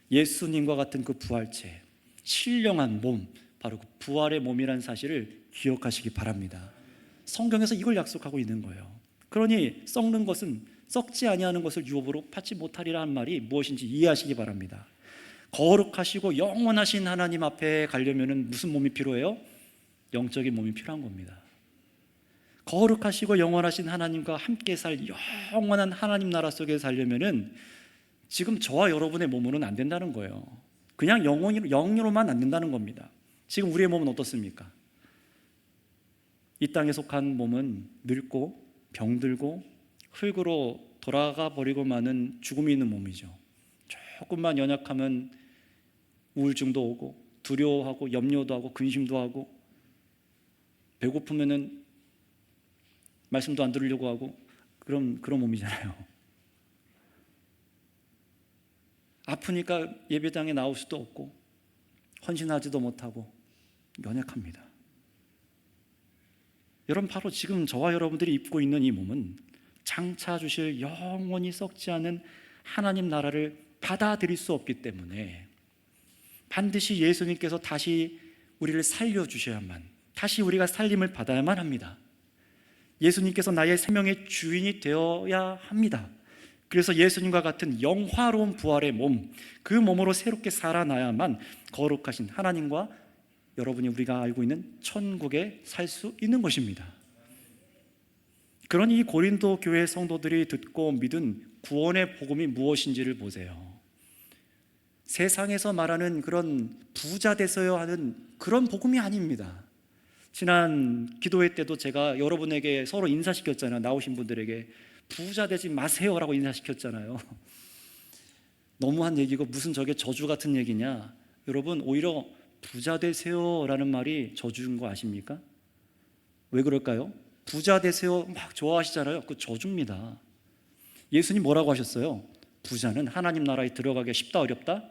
예수님과 같은 그 부활체, 신령한 몸, 바로 그 부활의 몸이라는 사실을 기억하시기 바랍니다. 성경에서 이걸 약속하고 있는 거예요. 그러니 썩는 것은, 썩지 아니하는 것을 유업으로 받지 못하리라는 말이 무엇인지 이해하시기 바랍니다. 거룩하시고 영원하신 하나님 앞에 가려면 무슨 몸이 필요해요? 영적인 몸이 필요한 겁니다. 거룩하시고 영원하신 하나님과 함께 살 영원한 하나님 나라 속에 살려면 지금 저와 여러분의 몸으로는 안 된다는 거예요. 그냥 영으로만 안 된다는 겁니다. 지금 우리의 몸은 어떻습니까? 이 땅에 속한 몸은 늙고 병들고 흙으로 돌아가 버리고 마는 죽음이 있는 몸이죠. 조금만 연약하면 우울증도 오고 두려워하고 염려도 하고 근심도 하고, 배고프면은 말씀도 안 들으려고 하고, 그런 몸이잖아요. 아프니까 예배당에 나올 수도 없고 헌신하지도 못하고 연약합니다. 여러분, 바로 지금 저와 여러분들이 입고 있는 이 몸은 장차 주실 영원히 썩지 않은 하나님 나라를 받아들일 수 없기 때문에 반드시 예수님께서 다시 우리를 살려주셔야만, 다시 우리가 살림을 받아야만 합니다. 예수님께서 나의 생명의 주인이 되어야 합니다. 그래서 예수님과 같은 영화로운 부활의 몸, 그 몸으로 새롭게 살아나야만 거룩하신 하나님과 여러분이, 우리가 알고 있는 천국에 살 수 있는 것입니다. 그러니 이 고린도 교회 성도들이 듣고 믿은 구원의 복음이 무엇인지를 보세요. 세상에서 말하는 그런 부자 되세요 하는 그런 복음이 아닙니다. 지난 기도회 때도 제가 여러분에게 서로 인사시켰잖아요. 나오신 분들에게 부자 되지 마세요라고 인사시켰잖아요. 너무한 얘기고 무슨 저게 저주 같은 얘기냐. 여러분, 오히려 부자 되세요라는 말이 저주인 거 아십니까? 왜 그럴까요? 부자 되세요 막 좋아하시잖아요. 그거 저주입니다. 예수님 뭐라고 하셨어요? 부자는 하나님 나라에 들어가기가 쉽다 어렵다?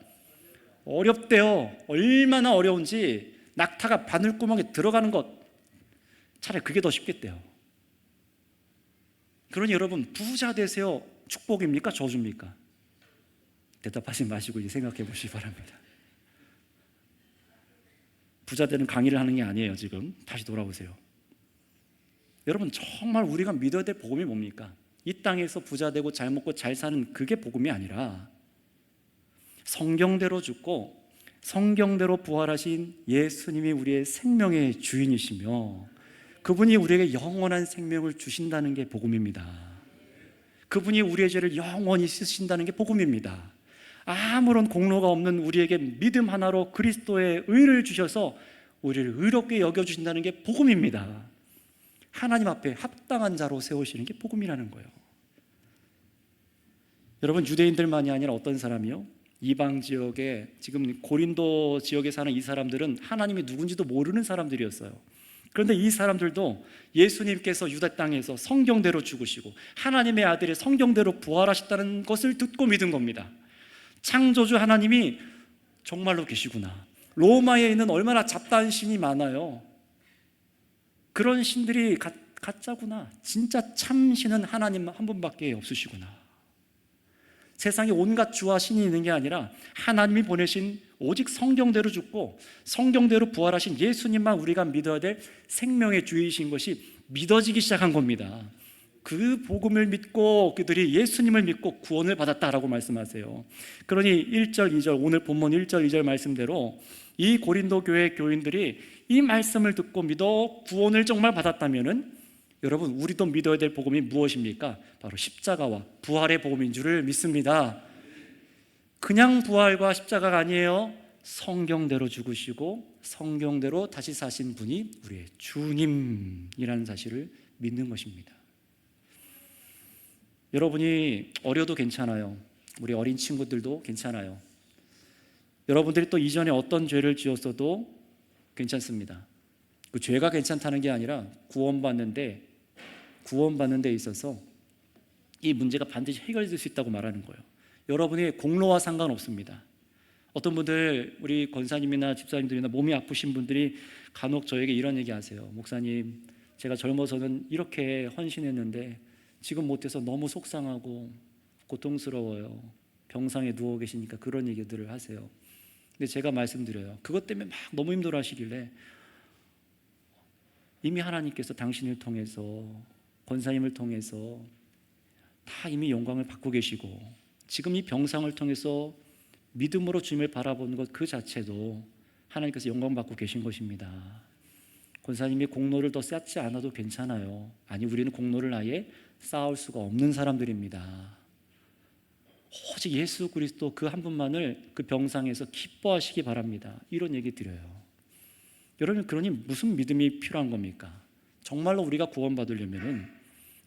어렵대요. 얼마나 어려운지, 낙타가 바늘구멍에 들어가는 것, 차라리 그게 더 쉽겠대요. 그러니 여러분, 부자 되세요 축복입니까? 저주입니까? 대답하지 마시고 이제 생각해 보시기 바랍니다. 부자 되는 강의를 하는 게 아니에요. 지금 다시 돌아오세요. 여러분, 정말 우리가 믿어야 될 복음이 뭡니까? 이 땅에서 부자 되고 잘 먹고 잘 사는 그게 복음이 아니라 성경대로 죽고 성경대로 부활하신 예수님이 우리의 생명의 주인이시며 그분이 우리에게 영원한 생명을 주신다는 게 복음입니다. 그분이 우리의 죄를 영원히 씻으신다는 게 복음입니다. 아무런 공로가 없는 우리에게 믿음 하나로 그리스도의 의를 주셔서 우리를 의롭게 여겨주신다는 게 복음입니다. 하나님 앞에 합당한 자로 세우시는 게 복음이라는 거예요. 여러분, 유대인들만이 아니라 어떤 사람이요? 이방 지역에, 지금 고린도 지역에 사는 이 사람들은 하나님이 누군지도 모르는 사람들이었어요. 그런데 이 사람들도 예수님께서 유다 땅에서 성경대로 죽으시고 하나님의 아들이 성경대로 부활하셨다는 것을 듣고 믿은 겁니다. 창조주 하나님이 정말로 계시구나. 로마에 있는 얼마나 잡다한 신이 많아요. 그런 신들이 가짜구나. 진짜 참 신은 하나님 한 분밖에 없으시구나. 세상에 온갖 주와 신이 있는 게 아니라 하나님이 보내신 오직 성경대로 죽고 성경대로 부활하신 예수님만 우리가 믿어야 될 생명의 주이신 것이 믿어지기 시작한 겁니다. 그 복음을 믿고 그들이 예수님을 믿고 구원을 받았다라고 말씀하세요. 그러니 1절, 2절, 오늘 본문 1절, 2절 말씀대로 이 고린도 교회 교인들이 이 말씀을 듣고 믿어 구원을 정말 받았다면은, 여러분, 우리도 믿어야 될 복음이 무엇입니까? 바로 십자가와 부활의 복음인 줄을 믿습니다. 그냥 부활과 십자가가 아니에요. 성경대로 죽으시고 성경대로 다시 사신 분이 우리의 주님이라는 사실을 믿는 것입니다. 여러분이 어려도 괜찮아요. 우리 어린 친구들도 괜찮아요. 여러분들이 또 이전에 어떤 죄를 지었어도 괜찮습니다. 그 죄가 괜찮다는 게 아니라 구원받는 데 있어서 이 문제가 반드시 해결될 수 있다고 말하는 거예요. 여러분의 공로와 상관없습니다. 어떤 분들, 우리 권사님이나 집사님들이나 몸이 아프신 분들이 간혹 저에게 이런 얘기 하세요. 목사님, 제가 젊어서는 이렇게 헌신했는데 지금 못해서 너무 속상하고 고통스러워요. 병상에 누워 계시니까 그런 얘기들을 하세요. 근데 제가 말씀드려요. 그것 때문에 막 너무 힘들어 하시길래 이미 하나님께서 당신을 통해서, 권사님을 통해서 다 이미 영광을 받고 계시고, 지금 이 병상을 통해서 믿음으로 주님을 바라보는 것 그 자체도 하나님께서 영광 받고 계신 것입니다. 권사님이 공로를 더 쌓지 않아도 괜찮아요. 아니, 우리는 공로를 아예 쌓을 수가 없는 사람들입니다. 오직 예수 그리스도 그 한 분만을 그 병상에서 기뻐하시기 바랍니다. 이런 얘기 드려요. 여러분, 그러니 무슨 믿음이 필요한 겁니까? 정말로 우리가 구원받으려면은,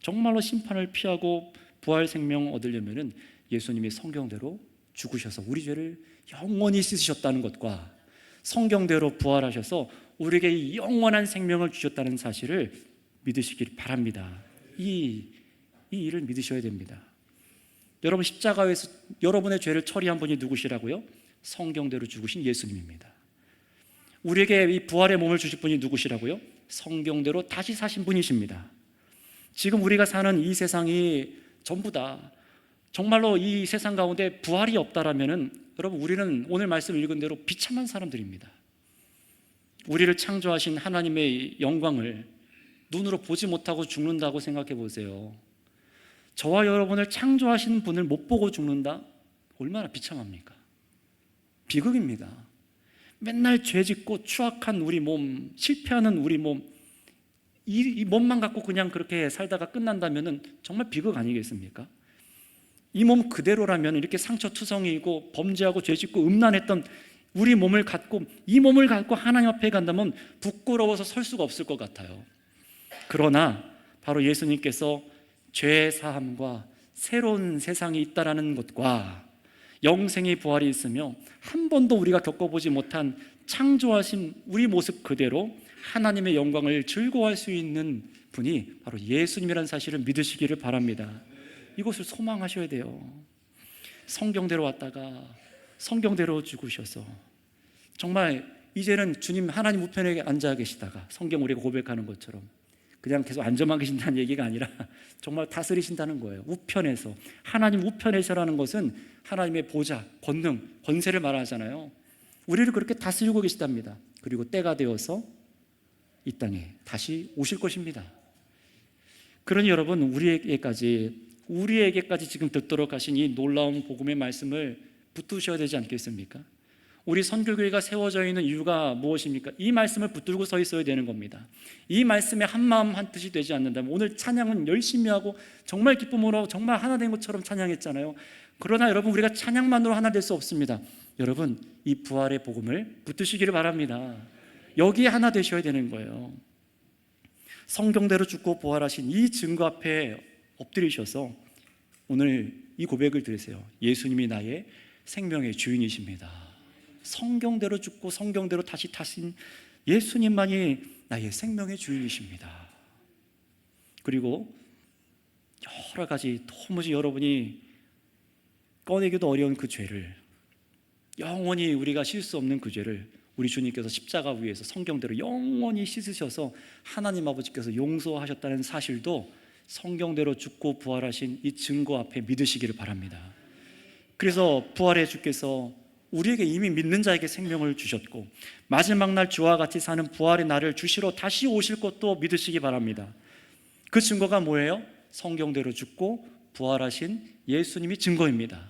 정말로 심판을 피하고 부활 생명 얻으려면은 예수님이 성경대로 죽으셔서 우리 죄를 영원히 씻으셨다는 것과 성경대로 부활하셔서 우리에게 이 영원한 생명을 주셨다는 사실을 믿으시길 바랍니다. 이 일을 믿으셔야 됩니다. 여러분, 십자가에서 여러분의 죄를 처리한 분이 누구시라고요? 성경대로 죽으신 예수님입니다. 우리에게 이 부활의 몸을 주실 분이 누구시라고요? 성경대로 다시 사신 분이십니다. 지금 우리가 사는 이 세상이 전부 다 정말로 이 세상 가운데 부활이 없다라면은, 여러분, 우리는 오늘 말씀 읽은 대로 비참한 사람들입니다. 우리를 창조하신 하나님의 영광을 눈으로 보지 못하고 죽는다고 생각해 보세요. 저와 여러분을 창조하신 분을 못 보고 죽는다? 얼마나 비참합니까? 비극입니다. 맨날 죄 짓고 추악한 우리 몸, 실패하는 우리 몸, 이 몸만 갖고 그냥 그렇게 살다가 끝난다면 정말 비극 아니겠습니까? 이 몸 그대로라면, 이렇게 상처투성이고 범죄하고 죄 짓고 음란했던 우리 몸을 갖고, 이 몸을 갖고 하나님 앞에 간다면 부끄러워서 설 수가 없을 것 같아요. 그러나 바로 예수님께서 죄 사함과 새로운 세상이 있다라는 것과 영생의 부활이 있으며 한 번도 우리가 겪어보지 못한 창조하신 우리 모습 그대로 하나님의 영광을 즐거워할 수 있는 분이 바로 예수님이라는 사실을 믿으시기를 바랍니다. 이것을 소망하셔야 돼요. 성경대로 왔다가 성경대로 죽으셔서, 정말 이제는 주님 하나님 우편에 앉아 계시다가 성경 우리가 고백하는 것처럼 그냥 계속 앉아만 계신다는 얘기가 아니라 정말 다스리신다는 거예요. 우편에서, 하나님 우편에서라는 것은 하나님의 보좌, 권능, 권세를 말하잖아요. 우리를 그렇게 다스리고 계시답니다. 그리고 때가 되어서 이 땅에 다시 오실 것입니다. 그러니 여러분, 우리에게까지 지금 듣도록 하신 이 놀라운 복음의 말씀을 붙드셔야 되지 않겠습니까? 우리 선교교회가 세워져 있는 이유가 무엇입니까? 이 말씀을 붙들고 서 있어야 되는 겁니다. 이 말씀에 한마음 한뜻이 되지 않는다면, 오늘 찬양은 열심히 하고 정말 기쁨으로 정말 하나 된 것처럼 찬양했잖아요. 그러나 여러분, 우리가 찬양만으로 하나 될 수 없습니다. 여러분, 이 부활의 복음을 붙드시기를 바랍니다. 여기에 하나 되셔야 되는 거예요. 성경대로 죽고 부활하신 이 증거 앞에 엎드리셔서 오늘 이 고백을 들으세요. 예수님이 나의 생명의 주인이십니다. 성경대로 죽고 성경대로 다시 타신 예수님만이 나의 생명의 주인이십니다. 그리고 여러 가지 도무지 여러분이 꺼내기도 어려운 그 죄를, 영원히 우리가 씻을 수 없는 그 죄를 우리 주님께서 십자가 위에서 성경대로 영원히 씻으셔서 하나님 아버지께서 용서하셨다는 사실도 성경대로 죽고 부활하신 이 증거 앞에 믿으시기를 바랍니다. 그래서 부활의 주께서 우리에게 이미 믿는 자에게 생명을 주셨고, 마지막 날 주와 같이 사는 부활의 날을 주시러 다시 오실 것도 믿으시기 바랍니다. 그 증거가 뭐예요? 성경대로 죽고 부활하신 예수님이 증거입니다.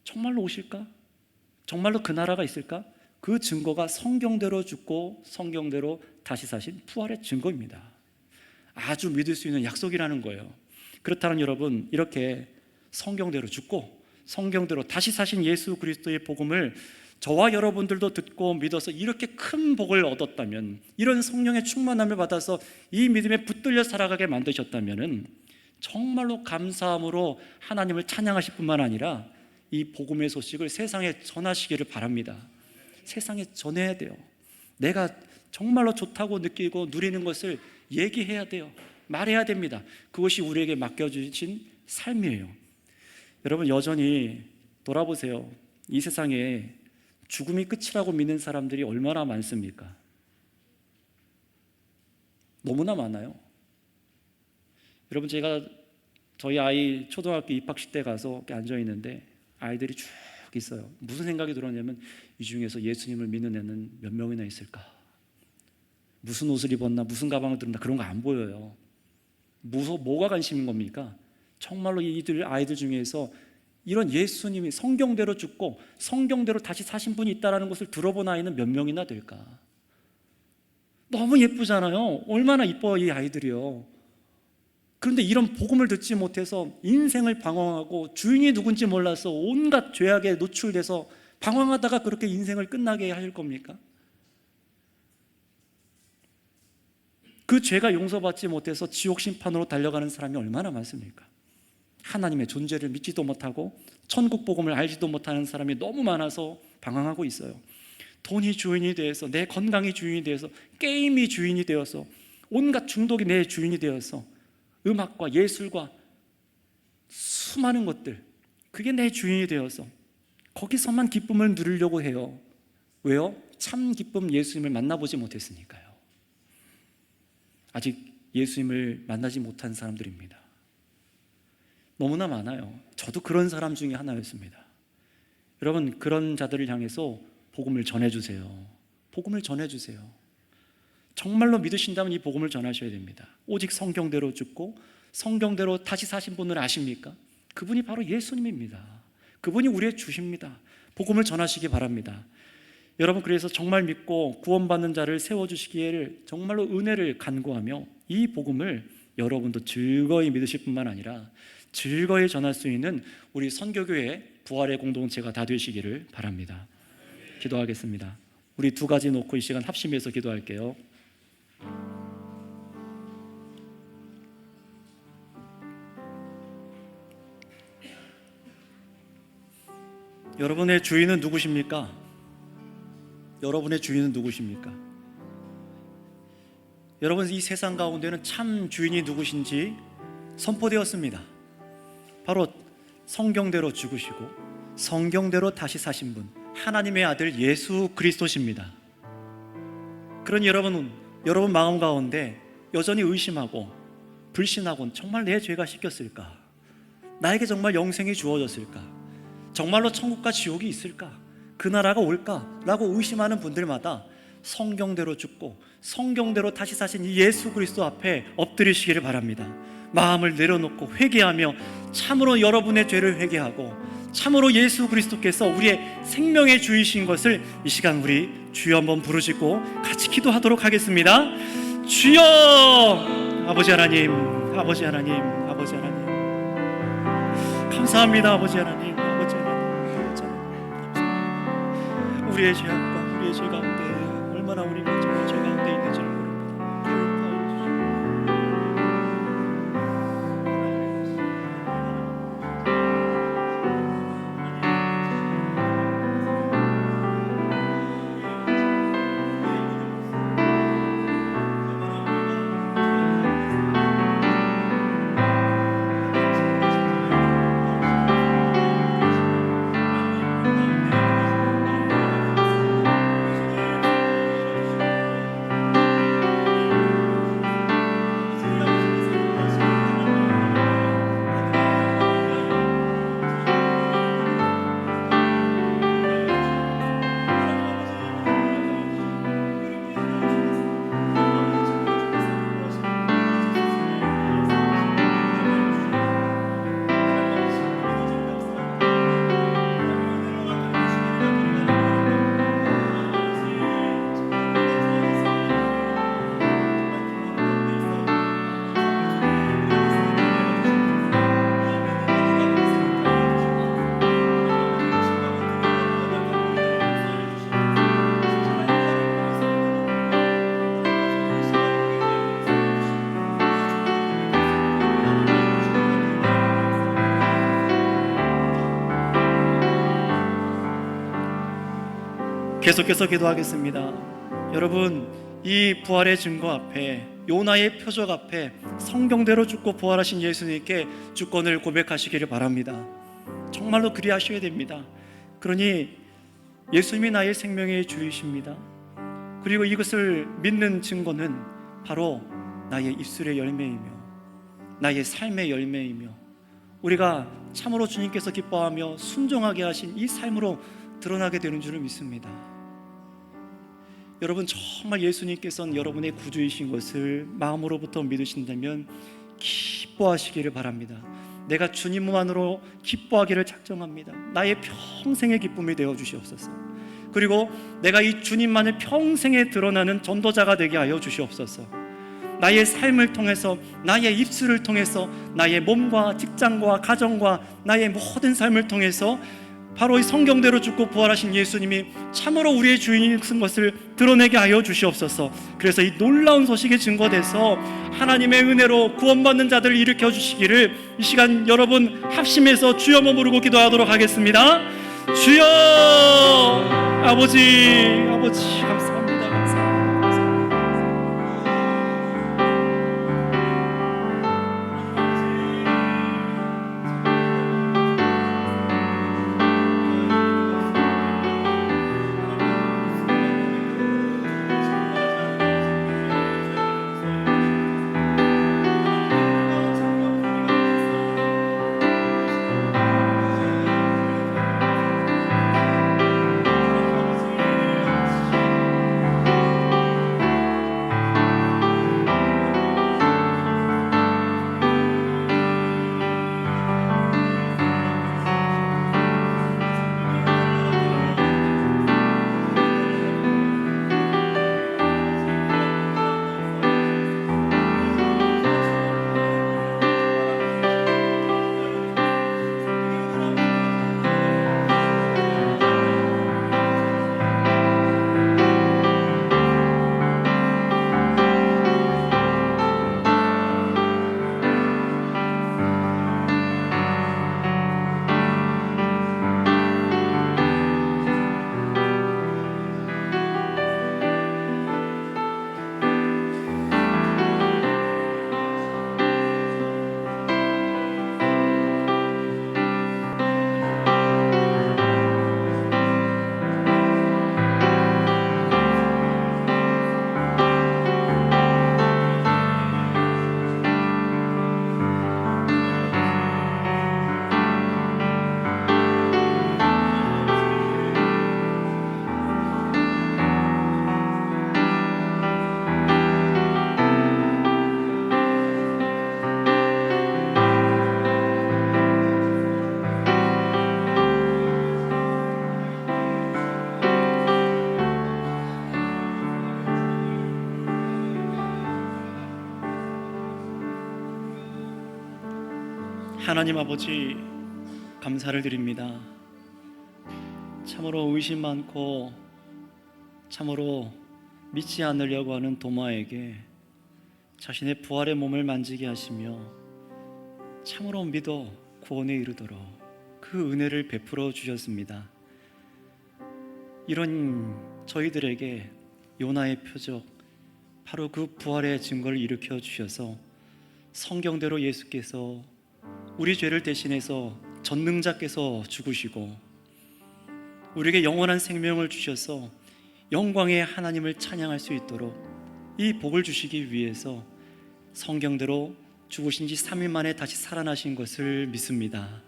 정말로 오실까? 정말로 그 나라가 있을까? 그 증거가 성경대로 죽고 성경대로 다시 사신 부활의 증거입니다. 아주 믿을 수 있는 약속이라는 거예요. 그렇다면 여러분, 이렇게 성경대로 죽고 성경대로 다시 사신 예수 그리스도의 복음을 저와 여러분들도 듣고 믿어서 이렇게 큰 복을 얻었다면, 이런 성령의 충만함을 받아서 이 믿음에 붙들려 살아가게 만드셨다면 정말로 감사함으로 하나님을 찬양하실 뿐만 아니라 이 복음의 소식을 세상에 전하시기를 바랍니다. 세상에 전해야 돼요. 내가 정말로 좋다고 느끼고 누리는 것을 얘기해야 돼요. 말해야 됩니다. 그것이 우리에게 맡겨주신 삶이에요. 여러분, 여전히 돌아보세요. 이 세상에 죽음이 끝이라고 믿는 사람들이 얼마나 많습니까? 너무나 많아요. 여러분, 제가 저희 아이 초등학교 입학식 때 가서 이렇게 앉아있는데 아이들이 쭉 있어요. 무슨 생각이 들었냐면, 이 중에서 예수님을 믿는 애는 몇 명이나 있을까? 무슨 옷을 입었나, 무슨 가방을 들었나, 그런 거 안 보여요. 뭐가 관심인 겁니까? 정말로 이들 아이들 중에서 이런 예수님이 성경대로 죽고 성경대로 다시 사신 분이 있다는 것을 들어본 아이는 몇 명이나 될까? 너무 예쁘잖아요. 얼마나 이뻐요, 이 아이들이요. 그런데 이런 복음을 듣지 못해서 인생을 방황하고 주인이 누군지 몰라서 온갖 죄악에 노출돼서 방황하다가 그렇게 인생을 끝나게 할 겁니까? 그 죄가 용서받지 못해서 지옥 심판으로 달려가는 사람이 얼마나 많습니까? 하나님의 존재를 믿지도 못하고 천국 복음을 알지도 못하는 사람이 너무 많아서 방황하고 있어요. 돈이 주인이 되어서, 내 건강이 주인이 되어서, 게임이 주인이 되어서, 온갖 중독이 내 주인이 되어서, 음악과 예술과 수많은 것들, 그게 내 주인이 되어서 거기서만 기쁨을 누리려고 해요. 왜요? 참 기쁨 예수님을 만나보지 못했으니까요. 아직 예수님을 만나지 못한 사람들입니다. 너무나 많아요. 저도 그런 사람 중에 하나였습니다. 여러분, 그런 자들을 향해서 복음을 전해주세요. 복음을 전해주세요. 정말로 믿으신다면 이 복음을 전하셔야 됩니다. 오직 성경대로 죽고 성경대로 다시 사신 분을 아십니까? 그분이 바로 예수님입니다. 그분이 우리의 주십니다. 복음을 전하시기 바랍니다. 여러분, 그래서 정말 믿고 구원받는 자를 세워주시기를 정말로 은혜를 간구하며 이 복음을 여러분도 즐거이 믿으실 뿐만 아니라 즐거이 전할 수 있는 우리 선교교회 부활의 공동체가 다 되시기를 바랍니다. 기도하겠습니다. 우리 두 가지 놓고 이 시간 합심해서 기도할게요. 여러분의 주인은 누구십니까? 여러분의 주인은 누구십니까? 여러분, 이 세상 가운데는 참 주인이 누구신지 선포되었습니다. 바로 성경대로 죽으시고 성경대로 다시 사신 분, 하나님의 아들 예수 그리스도십니다. 그러니 여러분 마음 가운데 여전히 의심하고 불신하고, 정말 내 죄가 씻겼을까? 나에게 정말 영생이 주어졌을까? 정말로 천국과 지옥이 있을까? 그 나라가 올까? 라고 의심하는 분들마다 성경대로 죽고 성경대로 다시 사신 이 예수 그리스도 앞에 엎드리시기를 바랍니다. 마음을 내려놓고 회개하며 참으로 여러분의 죄를 회개하고 참으로 예수 그리스도께서 우리의 생명의 주이신 것을 이 시간 우리 주여 한번 부르시고 같이 기도하도록 하겠습니다. 주여! 아버지 하나님, 아버지 하나님, 아버지 하나님, 감사합니다. 아버지 하나님, 아버지 하나님, 아버지 하나님. 우리의 죄악과 우리의 죄 가운데 얼마나 우리가 정말 죄 가운데 있는지를 모릅니다. 계속해서 기도하겠습니다. 여러분, 이 부활의 증거 앞에, 요나의 표적 앞에 성경대로 죽고 부활하신 예수님께 주권을 고백하시기를 바랍니다. 정말로 그리하셔야 됩니다. 그러니 예수님이 나의 생명의 주이십니다. 그리고 이것을 믿는 증거는 바로 나의 입술의 열매이며 나의 삶의 열매이며 우리가 참으로 주님께서 기뻐하며 순종하게 하신 이 삶으로 드러나게 되는 줄을 믿습니다. 여러분, 정말 예수님께서는 여러분의 구주이신 것을 마음으로부터 믿으신다면 기뻐하시기를 바랍니다. 내가 주님만으로 기뻐하기를 작정합니다. 나의 평생의 기쁨이 되어 주시옵소서. 그리고 내가 이 주님만을 평생에 드러나는 전도자가 되게 하여 주시옵소서. 나의 삶을 통해서, 나의 입술을 통해서, 나의 몸과 직장과 가정과 나의 모든 삶을 통해서 바로 이 성경대로 죽고 부활하신 예수님이 참으로 우리의 주인인 것을 드러내게 하여 주시옵소서. 그래서 이 놀라운 소식이 증거돼서 하나님의 은혜로 구원받는 자들을 일으켜 주시기를 이 시간 여러분 합심해서 주여 머무르고 기도하도록 하겠습니다. 주여, 아버지 감사합니다. 하나님 아버지, 감사를 드립니다. 참으로 의심 많고 참으로 믿지 않으려고 하는 도마에게 자신의 부활의 몸을 만지게 하시며 참으로 믿어 구원에 이르도록 그 은혜를 베풀어 주셨습니다. 이런 저희들에게 요나의 표적, 바로 그 부활의 증거를 일으켜 주셔서 성경대로 예수께서 우리 죄를 대신해서 전능자께서 죽으시고 우리에게 영원한 생명을 주셔서 영광의 하나님을 찬양할 수 있도록 이 복을 주시기 위해서 성경대로 죽으신 지 3일 만에 다시 살아나신 것을 믿습니다.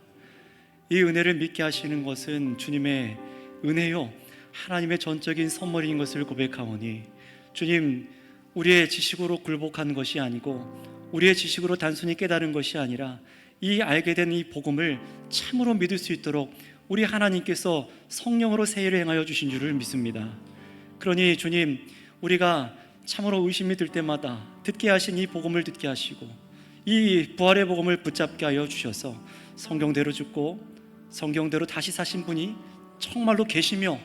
이 은혜를 믿게 하시는 것은 주님의 은혜요, 하나님의 전적인 선물인 것을 고백하오니 주님, 우리의 지식으로 굴복한 것이 아니고 우리의 지식으로 단순히 깨달은 것이 아니라 이 알게 된 이 복음을 참으로 믿을 수 있도록 우리 하나님께서 성령으로 세일을 행하여 주신 줄을 믿습니다. 그러니 주님, 우리가 참으로 의심이 들 때마다 듣게 하신 이 복음을 듣게 하시고 이 부활의 복음을 붙잡게 하여 주셔서 성경대로 죽고 성경대로 다시 사신 분이 정말로 계시며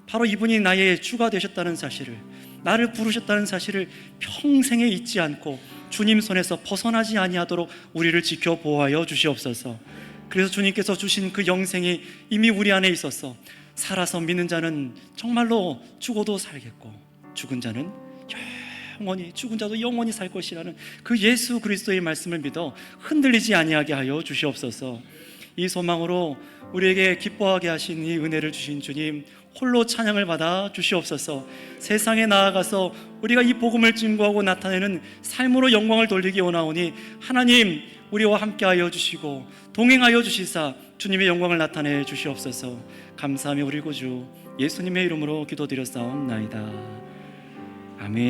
바로 이분이 나의 주가 되셨다는 사실을, 나를 부르셨다는 사실을 평생에 잊지 않고 주님 손에서 벗어나지 아니하도록 우리를 지켜 보호하여 주시옵소서. 그래서 주님께서 주신 그 영생이 이미 우리 안에 있어서 살아서 믿는 자는 정말로 죽어도 살겠고 죽은 자는 영원히, 죽은 자도 영원히 살 것이라는 그 예수 그리스도의 말씀을 믿어 흔들리지 아니하게 하여 주시옵소서. 이 소망으로 우리에게 기뻐하게 하신 이 은혜를 주신 주님 홀로 찬양을 받아 주시옵소서. 세상에 나아가서 우리가 이 복음을 증거하고 나타내는 삶으로 영광을 돌리기 원하오니 하나님 우리와 함께하여 주시고 동행하여 주시사 주님의 영광을 나타내 주시옵소서. 감사하며 우리 구주 예수님의 이름으로 기도드렸사옵나이다. 아멘.